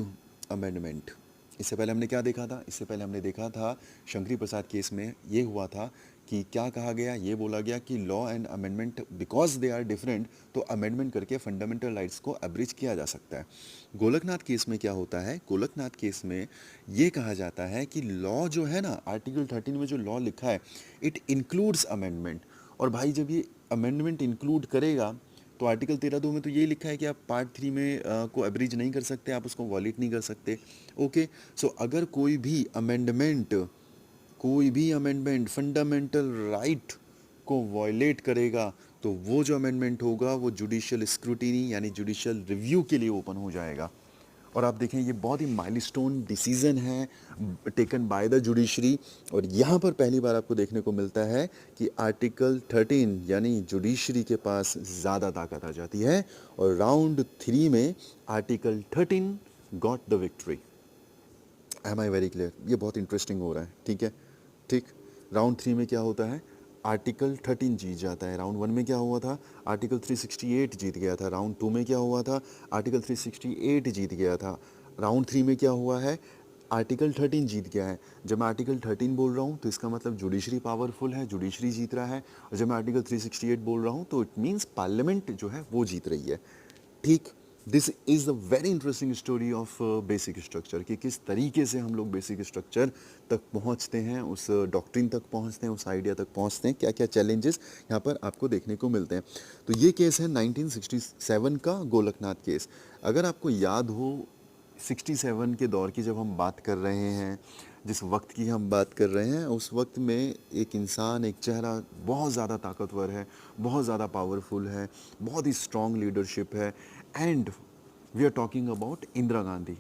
अमेंडमेंट। इससे पहले हमने क्या देखा था? इससे पहले हमने देखा था शंकरी प्रसाद केस में ये हुआ था कि क्या कहा गया, ये बोला गया कि law and amendment because they are different, तो अमेंडमेंट करके फंडामेंटल राइट्स को अब्रिज किया जा सकता है। गोलकनाथ केस में क्या होता है? गोलकनाथ केस में ये कहा जाता है कि लॉ जो है ना, आर्टिकल 13 में जो लॉ लिखा है, इट इंक्लूड्स अमेंडमेंट। और भाई जब ये अमेंडमेंट इंक्लूड करेगा तो आर्टिकल 13(2) में तो ये लिखा है कि आप पार्ट 3 में को एब्रिज नहीं कर सकते, आप उसको वॉलेट नहीं कर सकते। ओके, सो अगर कोई भी अमेंडमेंट फंडामेंटल राइट को वॉयलेट करेगा, तो वो जो अमेंडमेंट होगा वो जुडिशियल स्क्रूटिनी यानी जुडिशियल रिव्यू के लिए ओपन हो जाएगा। और आप देखें, ये बहुत ही माइलस्टोन डिसीजन है टेकन बाय द जुडिशरी। और यहाँ पर पहली बार आपको देखने को मिलता है कि आर्टिकल 13 यानी जुडिशरी के पास ज़्यादा ताकत आ जाती है, और राउंड 3 में article 13 got the victory. Am I very clear? ये बहुत इंटरेस्टिंग हो रहा है, ठीक है? ठीक, राउंड 3 में क्या होता है? आर्टिकल 13 जीत जाता है। राउंड 1 में क्या हुआ था? आर्टिकल 368 जीत गया था। राउंड 2 में क्या हुआ था? आर्टिकल 368 जीत गया था। राउंड 3 में क्या हुआ है? आर्टिकल 13 जीत गया है। जब मैं आर्टिकल 13 बोल रहा हूँ तो इसका मतलब जुडिशरी पावरफुल है, जुडिशरी जीत रहा है। और जब मैं आर्टिकल 368 बोल रहा हूँ तो इट मीन्स पार्लियामेंट जो है वो जीत रही है। ठीक, this is a very interesting story of basic structure, कि किस तरीके से हम लोग बेसिक स्ट्रक्चर तक पहुंचते हैं, उस डॉक्ट्रिन तक पहुंचते हैं, उस आइडिया तक पहुंचते हैं, क्या क्या चैलेंजेस यहाँ पर आपको देखने को मिलते हैं। तो ये केस है 1967 का गोलकनाथ केस। अगर आपको याद हो, 67 के दौर की जब हम बात कर रहे हैं, जिस वक्त की हम बात कर रहे हैं, उस वक्त में एक इंसान, एक चेहरा बहुत ज़्यादा ताकतवर है, बहुत ज़्यादा पावरफुल है, बहुत ही स्ट्रॉन्ग लीडरशिप है। And we are talking about Indira Gandhi,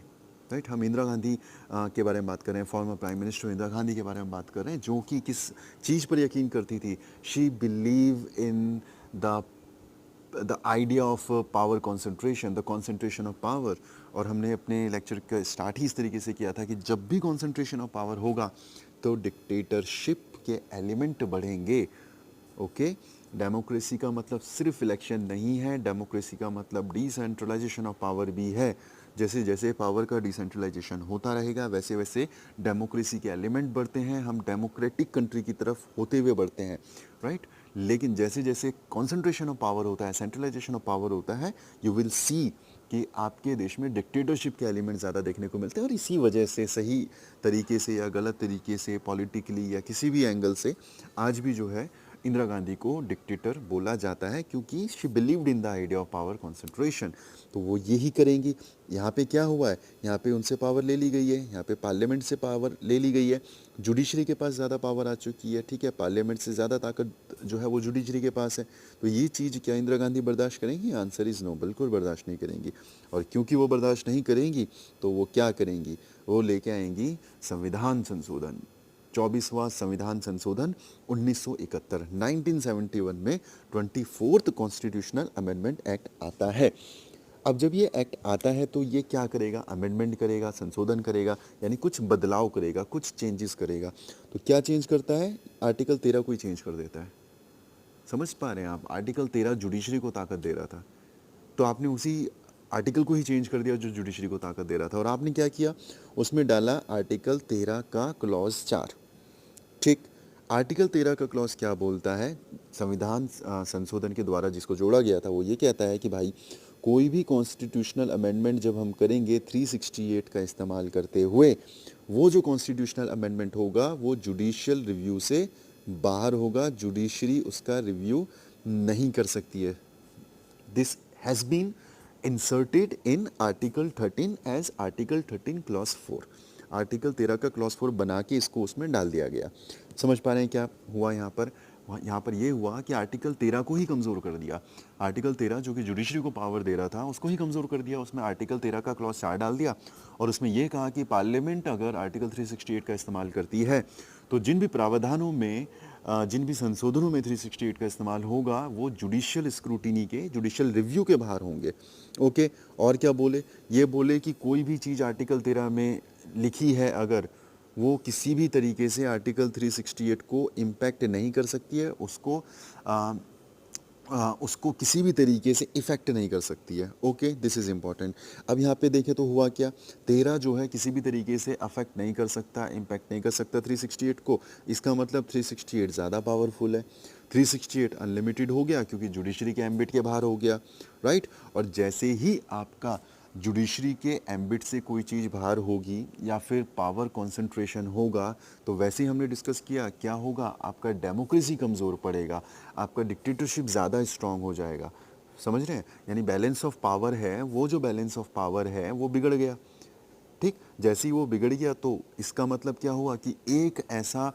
right. हम इंदिरा गांधी के बारे में बात कर रहे हैं, former prime minister Indira Gandhi के बारे में बात कर रहे हैं, जो कि किस चीज़ पर यकीन करती थी। She believe in the idea of power concentration, the concentration of power. और हमने अपने लेक्चर का स्टार्ट ही इस तरीके से किया था कि जब भी कंसंट्रेशन ऑफ पावर होगा तो डिक्टेटरशिप के एलिमेंट बढ़ेंगे। ओके, डेमोक्रेसी का मतलब सिर्फ इलेक्शन नहीं है, डेमोक्रेसी का मतलब डिसेंट्रलाइजेशन ऑफ पावर भी है। जैसे जैसे पावर का डिसेंट्रलाइजेशन होता रहेगा वैसे वैसे डेमोक्रेसी के एलिमेंट बढ़ते हैं, हम डेमोक्रेटिक कंट्री की तरफ होते हुए बढ़ते हैं, राइट। लेकिन जैसे जैसे कॉन्सेंट्रेशन ऑफ पावर होता है, सेंट्रलाइजेशन ऑफ पावर होता है, यू विल सी कि आपके देश में डिक्टेटरशिप के एलिमेंट ज़्यादा देखने को मिलते हैं। और इसी वजह से सही तरीके से या गलत तरीके से, पॉलिटिकली या किसी भी एंगल से, आज भी जो है इंदिरा गांधी को डिक्टेटर बोला जाता है, क्योंकि she believed in the idea of power concentration. तो वो यही करेंगी। यहाँ पे क्या हुआ है, यहाँ पे उनसे पावर ले ली गई है, यहाँ पे पार्लियामेंट से पावर ले ली गई है, जुडिशरी के पास ज़्यादा पावर आ चुकी है, ठीक है, पार्लियामेंट से ज़्यादा ताकत जो है वो जुडिशरी के पास है। तो ये चीज़ क्या इंदिरा गांधी बर्दाश्त करेंगी? आंसर इज़ नो, बिल्कुल बर्दाश्त नहीं करेंगी। और क्योंकि वो बर्दाश्त नहीं करेंगी तो वो क्या करेंगी, वो लेके आएंगी संविधान संशोधन, 24वां संविधान संशोधन 1971, 1971 में 24th कॉन्स्टिट्यूशनल अमेंडमेंट एक्ट आता है। अब जब ये एक्ट आता है तो ये क्या करेगा, अमेंडमेंट करेगा, संशोधन करेगा, यानी कुछ बदलाव करेगा, कुछ चेंजेस करेगा। तो क्या चेंज करता है? आर्टिकल 13 को ही चेंज कर देता है। समझ पा रहे हैं आप? आर्टिकल 13 जुडिशरी को ताकत दे रहा था, तो आपने उसी आर्टिकल को ही चेंज कर दिया जो जुडिशरी को ताकत दे रहा था। और आपने क्या किया, उसमें डाला आर्टिकल 13 का क्लॉज 4, ठीक। आर्टिकल 13 का क्लॉज क्या बोलता है? संविधान संशोधन के द्वारा जिसको जोड़ा गया था वो ये कहता है कि भाई कोई भी कॉन्स्टिट्यूशनल अमेंडमेंट जब हम करेंगे 368 का इस्तेमाल करते हुए, वो जो कॉन्स्टिट्यूशनल अमेंडमेंट होगा वो जुडिशियल रिव्यू से बाहर होगा, जुडिशरी उसका रिव्यू नहीं कर सकती है। This has been inserted in article 13 as article 13 clause 4। Article 13 का क्लॉज 4 बना के इसको उसमें डाल दिया गया। समझ पा रहे हैं क्या हुआ यहाँ पर? यहाँ पर ये हुआ कि आर्टिकल 13 को ही कमज़ोर कर दिया। आर्टिकल 13 जो कि जुडिशरी को पावर दे रहा था उसको ही कमज़ोर कर दिया। उसमें आर्टिकल 13 का क्लॉज 4 डाल दिया और उसमें ये कहा कि पार्लियामेंट अगर आर्टिकल 368 का इस्तेमाल करती है तो जिन भी प्रावधानों में, जिन भी संशोधनों में 368 का इस्तेमाल होगा वो जुडिशियल स्क्रूटिनी के, जुडिशियल रिव्यू के बाहर होंगे। ओके, और क्या बोले? ये बोले कि कोई भी चीज़ आर्टिकल 13 में लिखी है अगर, वो किसी भी तरीके से आर्टिकल 368 को इम्पैक्ट नहीं कर सकती है, उसको किसी भी तरीके से इफ़ेक्ट नहीं कर सकती है। Okay, this is important. अब यहाँ पे देखें तो हुआ क्या, 13 जो है किसी भी तरीके से अफेक्ट नहीं कर सकता, इम्पैक्ट नहीं कर सकता 368 को। इसका मतलब 368 ज़्यादा पावरफुल है, 368 अनलिमिटेड हो गया क्योंकि जुडिशरी के एम्बिट के बाहर हो गया, राइट। और जैसे ही आपका जुडिशरी के एम्बिट से कोई चीज़ बाहर होगी या फिर पावर कंसंट्रेशन होगा तो वैसे ही हमने डिस्कस किया क्या होगा, आपका डेमोक्रेसी कमज़ोर पड़ेगा, आपका डिक्टेटरशिप ज़्यादा स्ट्रांग हो जाएगा। समझ रहे हैं? यानी बैलेंस ऑफ पावर है, वो जो बैलेंस ऑफ पावर है वो बिगड़ गया, ठीक। जैसे ही वो बिगड़ गया तो इसका मतलब क्या हुआ कि एक ऐसा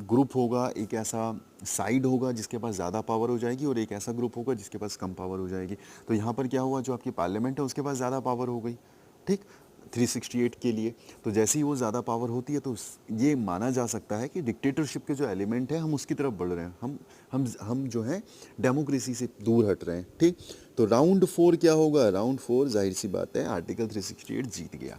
ग्रुप होगा, एक ऐसा साइड होगा जिसके पास ज़्यादा पावर हो जाएगी और एक ऐसा ग्रुप होगा जिसके पास कम पावर हो जाएगी। तो यहाँ पर क्या हुआ, जो आपकी पार्लियामेंट है उसके पास ज़्यादा पावर हो गई, ठीक, 368 के लिए। तो जैसे ही वो ज़्यादा पावर होती है तो ये माना जा सकता है कि डिक्टेटरशिप के जो एलिमेंट है हम उसकी तरफ बढ़ रहे हैं, हम जो है डेमोक्रेसी से दूर हट रहे हैं, ठीक। तो राउंड 4 क्या होगा? राउंड 4 जाहिर सी बात है आर्टिकल 368 जीत गया।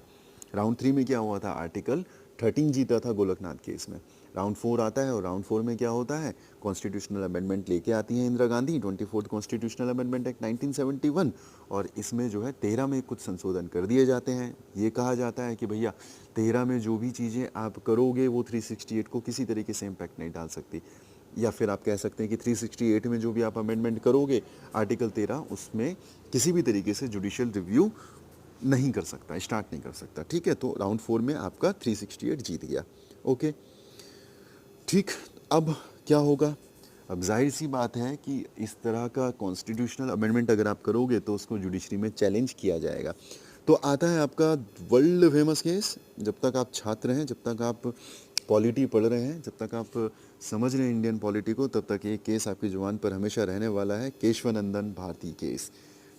राउंड 3 में क्या हुआ था? आर्टिकल 13 जीता था गोलकनाथ केस में। राउंड 4 आता है और राउंड 4 में क्या होता है? कॉन्स्टिट्यूशनल अमेंडमेंट लेके आती हैं Indira Gandhi, 24th constitutional amendment act 1971। और इसमें जो है 13 में कुछ संशोधन कर दिए जाते हैं। ये कहा जाता है कि भैया 13 में जो भी चीज़ें आप करोगे वो 368 को किसी तरीके से इम्पैक्ट नहीं डाल सकती। या फिर आप कह सकते हैं कि 368 में जो भी आप अमेंडमेंट करोगे आर्टिकल 13 उसमें किसी भी तरीके से जुडिशियल रिव्यू नहीं कर सकता, स्टार्ट नहीं कर सकता, ठीक है। तो राउंड 4 में आपका 368 जीत गया। ओके, ठीक। अब क्या होगा? अब जाहिर सी बात है कि इस तरह का कॉन्स्टिट्यूशनल अमेंडमेंट अगर आप करोगे तो उसको जुडिशरी में चैलेंज किया जाएगा। तो आता है आपका वर्ल्ड फेमस केस। जब तक आप छात्र हैं, जब तक आप पॉलिटी पढ़ रहे हैं, जब तक आप समझ रहे हैं इंडियन पॉलिटी को, तब तक ये केस आपकी जुबान पर हमेशा रहने वाला है, केशवानंदन भारती केस।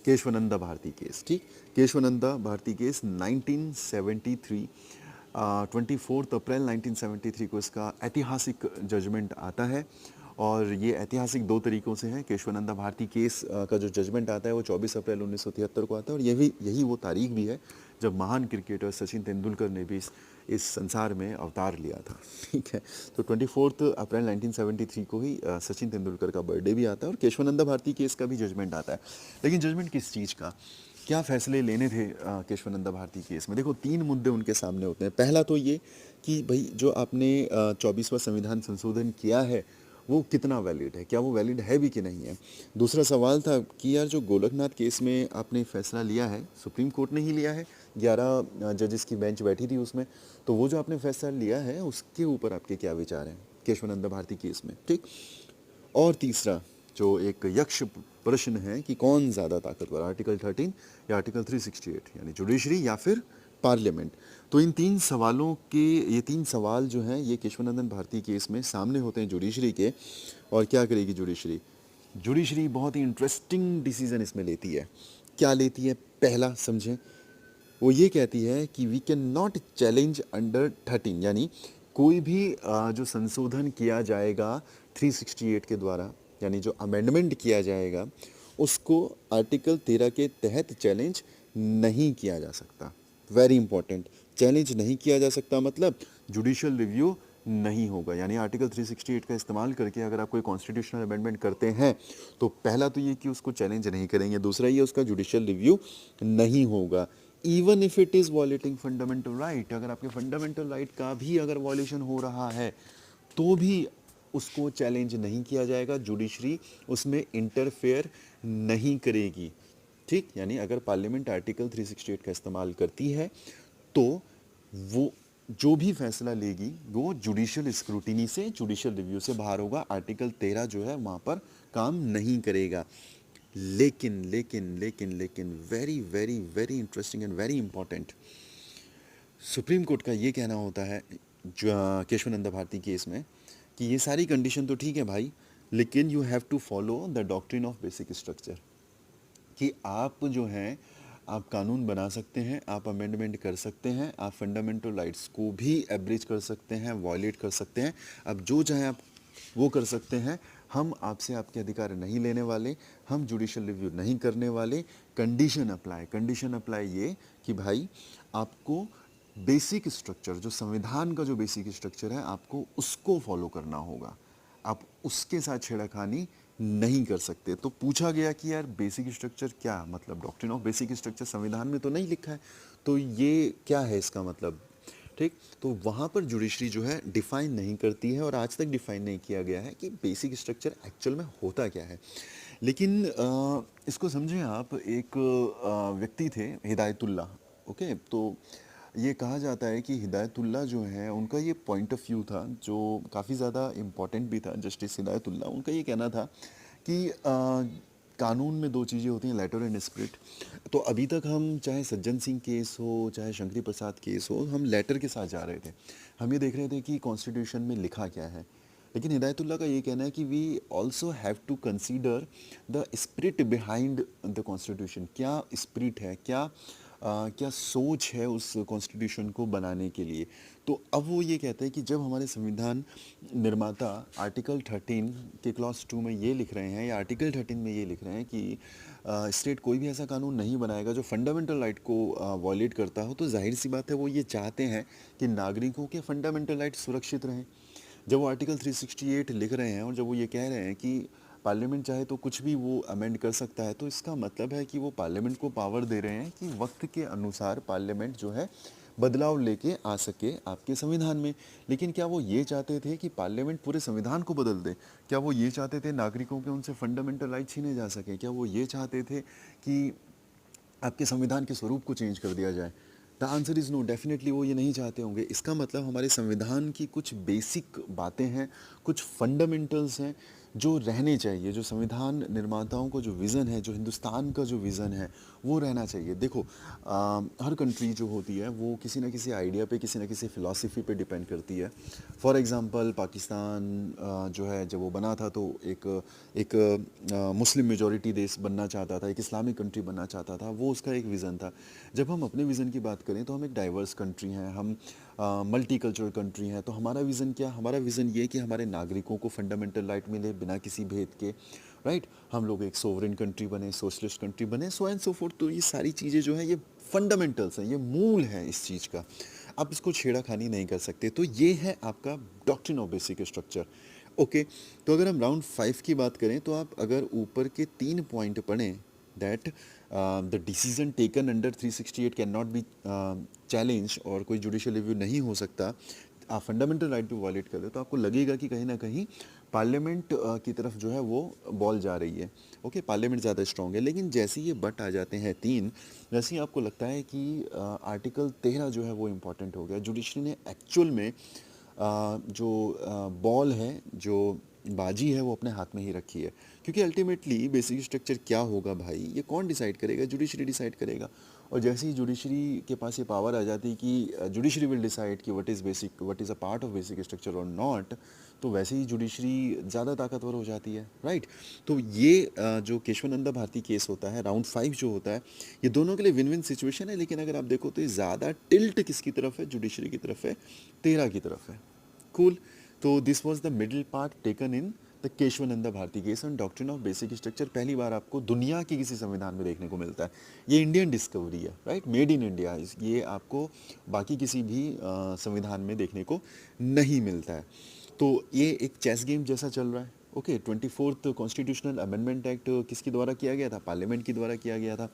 केशवानंदा भारती केस, ठीक। केशवानंदा भारती केस 1973, 24 अप्रैल 1973 को इसका ऐतिहासिक जजमेंट आता है। और ये ऐतिहासिक दो तरीक़ों से है। केशवानंदा भारती केस का जो जजमेंट आता है वो 24 अप्रैल 1973 को आता है, और यही वो तारीख भी है जब महान क्रिकेटर सचिन तेंदुलकर ने भी इस संसार में अवतार लिया था। ठीक है, तो 24 अप्रैल 1973 को ही सचिन तेंदुलकर का बर्थडे भी आता है और केशवानंदा भारती केस का भी जजमेंट आता है। लेकिन जजमेंट किस चीज़ का, क्या फैसले लेने थे केशवानंदा भारती केस में? देखो, तीन मुद्दे उनके सामने होते हैं। पहला तो ये कि भाई जो आपने 24वां संविधान संशोधन किया है वो कितना वैलिड है, क्या वो वैलिड है भी कि नहीं है। दूसरा सवाल था कि यार जो गोलकनाथ केस में आपने फैसला लिया है, सुप्रीम कोर्ट ने ही लिया है, 11 जजेस की बेंच बैठी थी उसमें, तो वो जो आपने फैसला लिया है उसके ऊपर आपके क्या विचार हैं केशवानंदा भारती केस में, ठीक। और तीसरा जो एक यक्ष प्रश्न है कि कौन ज़्यादा ताकतवर, आर्टिकल 13 या आर्टिकल 368, यानी जुडिशरी या फिर पार्लियामेंट। तो इन तीन सवालों के, ये तीन सवाल जो हैं ये केशवानंदन भारती केस में सामने होते हैं जुडिशरी के। और क्या करेगी जुडिशरी? जुडिशरी बहुत ही इंटरेस्टिंग डिसीजन इसमें लेती है। क्या लेती है? पहला समझें, वो ये कहती है कि we can not challenge under 13, यानी कोई भी जो संशोधन किया जाएगा 368 के द्वारा, यानी जो अमेंडमेंट किया जाएगा उसको आर्टिकल 13 के तहत चैलेंज नहीं किया जा सकता। वेरी इंपॉर्टेंट, चैलेंज नहीं किया जा सकता मतलब जुडिशियल रिव्यू नहीं होगा। यानी आर्टिकल 368 का इस्तेमाल करके अगर आप कोई कॉन्स्टिट्यूशनल अमेंडमेंट करते हैं तो पहला तो ये कि उसको चैलेंज नहीं करेंगे, दूसरा ये उसका जुडिशियल रिव्यू नहीं होगा। Even if it is violating fundamental right, अगर आपके फंडामेंटल राइट का भी अगर वॉयलेशन हो रहा है तो भी उसको चैलेंज नहीं किया जाएगा, जुडिशरी उसमें इंटरफेयर नहीं करेगी, ठीक। यानी अगर पार्लियामेंट आर्टिकल 368 का इस्तेमाल करती है तो वो जो भी फैसला लेगी वो जुडिशियल स्क्रूटिनी से, जुडिशियल रिव्यू से बाहर होगा। आर्टिकल 13 जो है वहाँ पर काम नहीं करेगा। लेकिन लेकिन लेकिन लेकिन very very very interesting and very important, supreme court का ये कहना होता है केशवानंदा भारती केस में कि ये सारी कंडीशन तो ठीक है भाई, लेकिन you have to follow the doctrine of basic structure, कि आप जो हैं आप कानून बना सकते हैं, आप अमेंडमेंट कर सकते हैं, आप फंडामेंटल राइट्स को भी एब्रिज कर सकते हैं, वॉयलेट कर सकते हैं, अब जो चाहे आप वो कर सकते हैं। हम आपसे आपके अधिकार नहीं लेने वाले, हम जुडिशियल रिव्यू नहीं करने वाले। कंडीशन अप्लाई, कंडीशन अप्लाई ये कि भाई आपको बेसिक स्ट्रक्चर, जो संविधान का जो बेसिक स्ट्रक्चर है आपको उसको फॉलो करना होगा, आप उसके साथ छेड़खानी नहीं कर सकते। तो पूछा गया कि यार बेसिक स्ट्रक्चर क्या मतलब, डॉक्ट्रिन ऑफ बेसिक स्ट्रक्चर संविधान में तो नहीं लिखा है, तो ये क्या है इसका मतलब, ठीक। तो वहाँ पर जुडिशरी जो है डिफाइन नहीं करती है और आज तक डिफाइन नहीं किया गया है कि बेसिक स्ट्रक्चर एक्चुअल में होता क्या है। लेकिन इसको समझें आप, एक व्यक्ति थे हिदायतुल्लाह, ओके। तो ये कहा जाता है कि हिदायतुल्लाह जो है उनका ये पॉइंट ऑफ व्यू था जो काफ़ी ज़्यादा इम्पॉर्टेंट भी था। जस्टिस हिदायतुल्लाह, उनका ये कहना था कि कानून में दो चीज़ें होती हैं, लेटर एंड स्पिरिट। तो अभी तक हम चाहे सज्जन सिंह केस हो, चाहे शंकरी प्रसाद केस हो, हम लेटर के साथ जा रहे थे, हम ये देख रहे थे कि कॉन्स्टिट्यूशन में लिखा क्या है। लेकिन हिदायतुल्लाह का ये कहना है कि we also have to consider the spirit behind the constitution, क्या स्पिरिट है, क्या सोच है उस कॉन्स्टिट्यूशन को बनाने के लिए। तो अब वो ये कहते हैं कि जब हमारे संविधान निर्माता आर्टिकल 13 के क्लॉज 2 में ये लिख रहे हैं, या आर्टिकल 13 में ये लिख रहे हैं कि स्टेट कोई भी ऐसा कानून नहीं बनाएगा जो फंडामेंटल राइट को वॉयलेट करता हो, तो जाहिर सी बात है वो ये चाहते हैं कि नागरिकों के फंडामेंटल राइट सुरक्षित रहें। जब वो आर्टिकल 368 लिख रहे हैं और जब वो ये कह रहे हैं कि पार्लियामेंट चाहे तो कुछ भी वो अमेंड कर सकता है, तो इसका मतलब है कि वो पार्लियामेंट को पावर दे रहे हैं कि वक्त के अनुसार पार्लियामेंट जो है बदलाव लेके आ सके आपके संविधान में। लेकिन क्या वो ये चाहते थे कि पार्लियामेंट पूरे संविधान को बदल दे? क्या वो ये चाहते थे नागरिकों के उनसे फंडामेंटल राइट छीने जा सके? क्या वो ये चाहते थे कि आपके संविधान के स्वरूप को चेंज कर दिया जाए? The answer is no, definitely वो ये नहीं चाहते होंगे। इसका मतलब हमारे संविधान की कुछ बेसिक बातें हैं, कुछ फंडामेंटल्स हैं जो रहने चाहिए, जो संविधान निर्माताओं का जो विज़न है, जो हिंदुस्तान का जो विज़न है, वो रहना चाहिए। देखो हर कंट्री जो होती है वो किसी न किसी आइडिया पे, किसी न किसी फ़िलॉसफी पे डिपेंड करती है। फॉर एग्ज़ाम्पल पाकिस्तान जो है जब वो बना था तो एक एक मुस्लिम मेजॉरिटी देश बनना चाहता था, एक इस्लामिक कंट्री बनना चाहता था, वो उसका एक विज़न था। जब हम अपने विज़न की बात करें तो हम एक डाइवर्स कंट्री हैं, हम मल्टी कल्चरल कंट्री हैं, तो हमारा विज़न क्या, हमारा विज़न ये है कि हमारे नागरिकों को फंडामेंटल राइट मिले बिना किसी भेद के, राइट। हम लोग एक सोवरेन कंट्री बने, सोशलिस्ट कंट्री बने, सो एंड सो फोर्थ। तो ये सारी चीज़ें जो हैं ये फंडामेंटल्स हैं, ये मूल है इस चीज़ का। आप इसको छेड़ाखानी नहीं कर सकते। तो ये है आपका doctrine of basic structure. Okay, तो अगर हम राउंड 5 की बात करें तो आप अगर ऊपर के 3 पॉइंट पढ़ें, that the decision taken under 368 can not be challenge, और कोई जुडिशियल रिव्यू नहीं हो सकता, आप फंडामेंटल राइट को वायलेट कर दे, तो आपको लगेगा कि कहीं ना कहीं पार्लियामेंट की तरफ जो है वो बॉल जा रही है। ओके, पार्लियामेंट ज़्यादा स्ट्रांग है। लेकिन जैसे ही ये बट आ जाते हैं 3, वैसे ही आपको लगता है कि आर्टिकल 13 जो है वो इम्पॉर्टेंट हो गया। जुडिशरी ने एक्चुअल में जो बॉल है, जो बाजी है, वो अपने हाथ में ही रखी है। क्योंकि अल्टीमेटली बेसिक स्ट्रक्चर क्या होगा भाई, ये कौन डिसाइड करेगा? जुडिशरी डिसाइड करेगा। और जैसे ही जुडिशरी के पास ये पावर आ जाती है कि जुडिशरी विल डिसाइड कि what is a part of basic structure और नॉट, तो वैसे ही जुडिशरी ज़्यादा ताकतवर हो जाती है, राइट। तो ये जो केशवानंदा भारती केस होता है, राउंड 5 जो होता है, ये दोनों के लिए विन विन सिचुएशन है। लेकिन अगर आप देखो तो ये ज़्यादा टिल्ट किसकी तरफ है? जुडिशरी की तरफ है, 13 की तरफ है। कूल। तो this was the middle part taken in the Keshavananda Bharati case on doctrine of basic structure. पहली बार आपको दुनिया के किसी संविधान में देखने को मिलता है। ये इंडियन डिस्कवरी है, राइट, मेड इन इंडिया। ये आपको बाकी किसी भी संविधान में देखने को नहीं मिलता है। तो ये एक चेस गेम जैसा चल रहा है। Okay, 24th constitutional amendment act किसके द्वारा किया गया था? पार्लियामेंट के द्वारा किया गया था।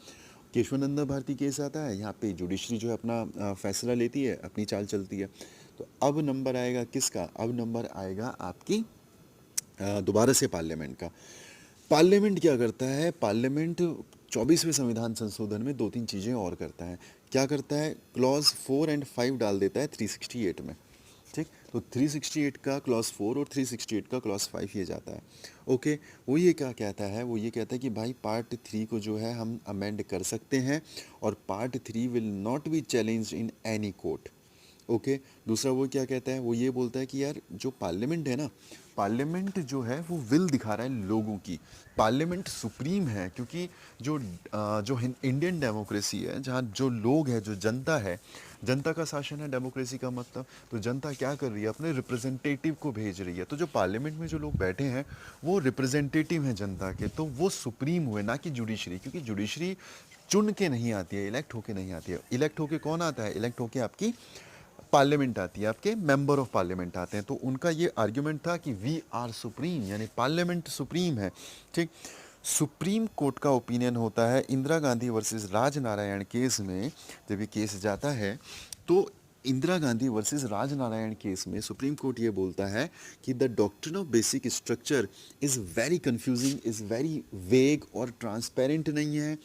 केशवानंदा भारती केस आता है, यहाँ पे जुडिशरी जो है अपना फैसला लेती है, अपनी चाल चलती है। तो अब नंबर आएगा किसका? अब नंबर आएगा आपकी दोबारा से पार्लियामेंट का। पार्लियामेंट क्या करता है? पार्लियामेंट 24वें संविधान संशोधन में 2-3 चीज़ें और करता है। क्या करता है? क्लॉज 4 एंड 5 डाल देता है 368 में। ठीक, तो 368 का क्लॉज 4 और 368 का क्लॉज 5 ये जाता है। ओके, वो ये क्या कहता है? वो ये कहता है कि भाई पार्ट 3 को जो है हम अमेंड कर सकते हैं, और part 3 will not be challenged in any court. Okay, दूसरा वो क्या कहता है? वो ये बोलता है कि यार जो पार्लियामेंट है ना, पार्लियामेंट जो है वो विल दिखा रहा है लोगों की। पार्लियामेंट सुप्रीम है, क्योंकि जो इंडियन डेमोक्रेसी है, जहाँ जो लोग हैं, जो जनता है, जनता का शासन है डेमोक्रेसी का मतलब। तो जनता क्या कर रही है? अपने रिप्रेजेंटेटिव को भेज रही है। तो जो पार्लियामेंट में जो लोग बैठे हैं वो रिप्रेजेंटेटिव हैं जनता के, तो वो सुप्रीम हुए, ना कि जुडिशरी। क्योंकि जुडिशरी चुन के नहीं आती है, इलेक्ट होके नहीं आती है। इलेक्ट होके कौन आता है? इलेक्ट होके आपकी पार्लियामेंट आती है, आपके मेंबर ऑफ पार्लियामेंट आते हैं। तो उनका ये आर्ग्यूमेंट था कि वी आर सुप्रीम, यानी पार्लियामेंट सुप्रीम है। ठीक, सुप्रीम कोर्ट का ओपिनियन होता है इंदिरा गांधी वर्सेस राजनारायण केस में। जब ये केस जाता है तो इंदिरा गांधी वर्सेस राजनारायण केस में सुप्रीम कोर्ट ये बोलता है कि the doctrine of basic structure is very confusing, is very vague और ट्रांसपेरेंट नहीं है।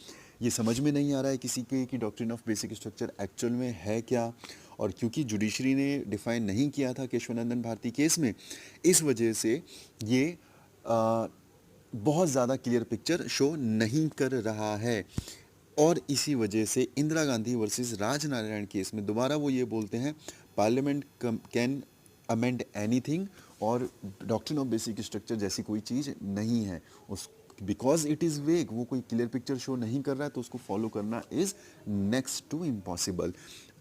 ये समझ में नहीं आ रहा है किसी के कि doctrine of basic structure actual में है क्या। और क्योंकि जुडिशरी ने डिफाइन नहीं किया था केशवानंदन भारती केस में, इस वजह से ये बहुत ज़्यादा क्लियर पिक्चर शो नहीं कर रहा है। और इसी वजह से इंदिरा गांधी वर्सेस राजनारायण केस में दोबारा वो ये बोलते हैं पार्लियामेंट कैन अमेंड एनीथिंग, और डॉक्ट्रिन ऑफ बेसिक स्ट्रक्चर जैसी कोई चीज़ नहीं है उस, बिकॉज इट इज़ वेग, वो कोई क्लियर पिक्चर शो नहीं कर रहा है, तो उसको फॉलो करना इज़ नेक्स्ट टू इम्पॉसिबल।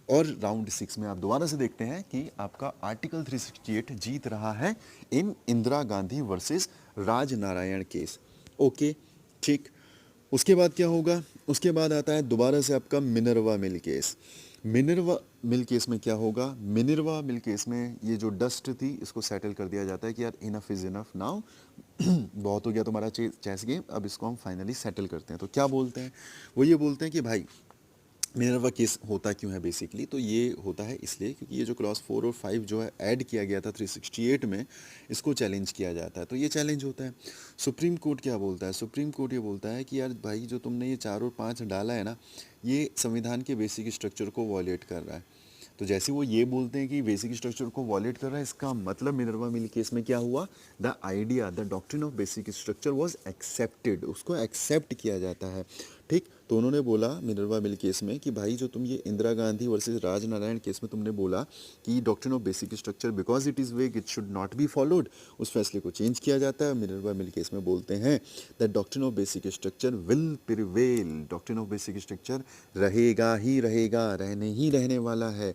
और राउंड 6 में आप दोबारा से देखते हैं कि आपका आर्टिकल 368 जीत रहा है in Indira Gandhi versus Rajnarain case. Okay, ठीक। उसके बाद क्या होगा? उसके बाद आता है दोबारा से आपका Minerva mill case. Minerva mill case में क्या होगा? मिनर्वा मिल केस में ये जो डस्ट थी इसको सेटल कर दिया जाता है कि यार इनफ इज़ इनफ नाउ, बहुत हो गया तुम्हारा चेस गेम, अब इसको हम फाइनली सेटल करते हैं। तो क्या बोलते हैं? वो ये बोलते हैं कि भाई मिनर्वा केस होता क्यों है बेसिकली, तो ये होता है इसलिए क्योंकि ये जो क्लॉज 4 और 5 जो है ऐड किया गया था 368 में, इसको चैलेंज किया जाता है। तो ये चैलेंज होता है। सुप्रीम कोर्ट क्या बोलता है? सुप्रीम कोर्ट ये बोलता है कि यार भाई जो तुमने ये 4 और 5 डाला है ना, ये संविधान के बेसिक स्ट्रक्चर को वॉलेट कर रहा है। तो जैसे वो ये बोलते हैं कि बेसिक स्ट्रक्चर को वॉलेट कर रहा है, इसका मतलब मिनर्वा मिल केस में क्या हुआ, the idea, the doctrine of basic structure was accepted, उसको एक्सेप्ट किया जाता है। ठीक, तो उन्होंने बोला मिनर्वा मिल केस में कि भाई जो तुम ये इंदिरा गांधी वर्सेस राजनारायण केस में तुमने बोला कि doctrine of basic structure because it is vague it should not be followed, उस फैसले को चेंज किया जाता है। मिनर्वा मिल केस में बोलते हैं that doctrine of basic structure will prevail, doctrine of basic structure रहेगा ही रहेगा, रहने ही रहने वाला है।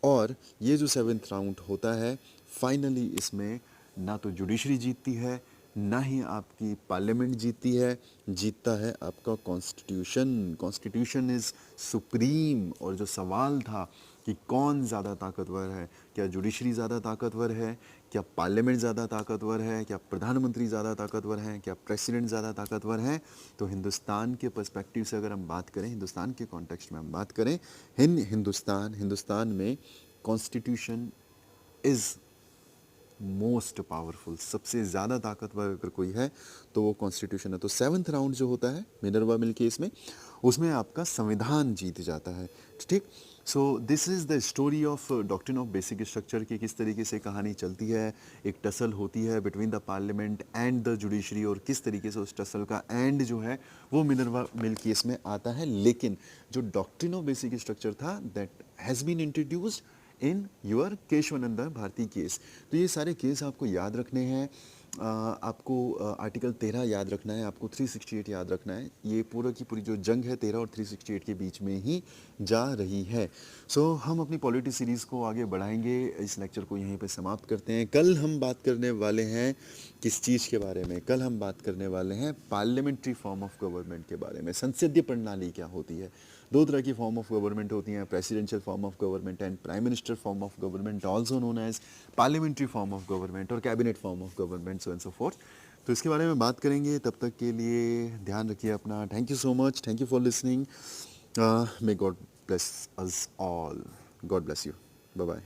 और ये जो सेवेंथ राउंड होता है, फाइनली इसमें ना तो जुडिशरी जीतती है, ना ही आपकी पार्लियामेंट जीतती है, जीतता है आपका कॉन्स्टिट्यूशन। Constitution is supreme. और जो सवाल था कि कौन ज़्यादा ताकतवर है, क्या जुडिशरी ज़्यादा ताकतवर है, क्या पार्लियामेंट ज़्यादा ताकतवर है, क्या प्रधानमंत्री ज़्यादा ताकतवर हैं, क्या प्रेसिडेंट ज़्यादा ताकतवर हैं, तो हिंदुस्तान के पर्सपेक्टिव से अगर हम बात करें, हिंदुस्तान के कॉन्टेक्स्ट में हम बात करें, हिंदुस्तान में कॉन्स्टिट्यूशन इज़ मोस्ट पावरफुल, सबसे ज़्यादा ताकतवर अगर कोई है तो वो कॉन्स्टिट्यूशन है। तो सेवन्थ राउंड जो होता है मिनर्वा मिल केस में, उसमें आपका संविधान जीत जाता है। ठीक, सो this is the story of doctrine of basic structure की किस तरीके से कहानी चलती है, एक टसल होती है between the parliament and the judiciary, और किस तरीके से उस टसल का एंड जो है वो मिनर्वा मिल केस में आता है। लेकिन जो डॉक्ट्रिन ऑफ बेसिक स्ट्रक्चर था that has been introduced in your Keshavananda Bharati case. तो ये सारे केस आपको याद रखने हैं। आपको आर्टिकल 13 याद रखना है, आपको 368 याद रखना है। ये पूरा की पूरी जो जंग है 13 और 368 के बीच में ही जा रही है। सो हम अपनी पॉलिटी सीरीज़ को आगे बढ़ाएंगे, इस लेक्चर को यहीं पे समाप्त करते हैं। कल हम बात करने वाले हैं किस चीज़ के बारे में, कल हम बात करने वाले हैं पार्लियामेंट्री फॉर्म ऑफ गवर्नमेंट के बारे में। संसदीय प्रणाली क्या होती है, दो तरह की फॉर्म ऑफ गवर्नमेंट होती हैं, presidential form of government and prime minister form of government, also known as parliamentary form of government और cabinet form of government, so and so forth. तो इसके बारे में बात करेंगे, तब तक के लिए ध्यान रखिए अपना। Thank you so much, thank you for listening. May God bless us all, God bless you, bye bye.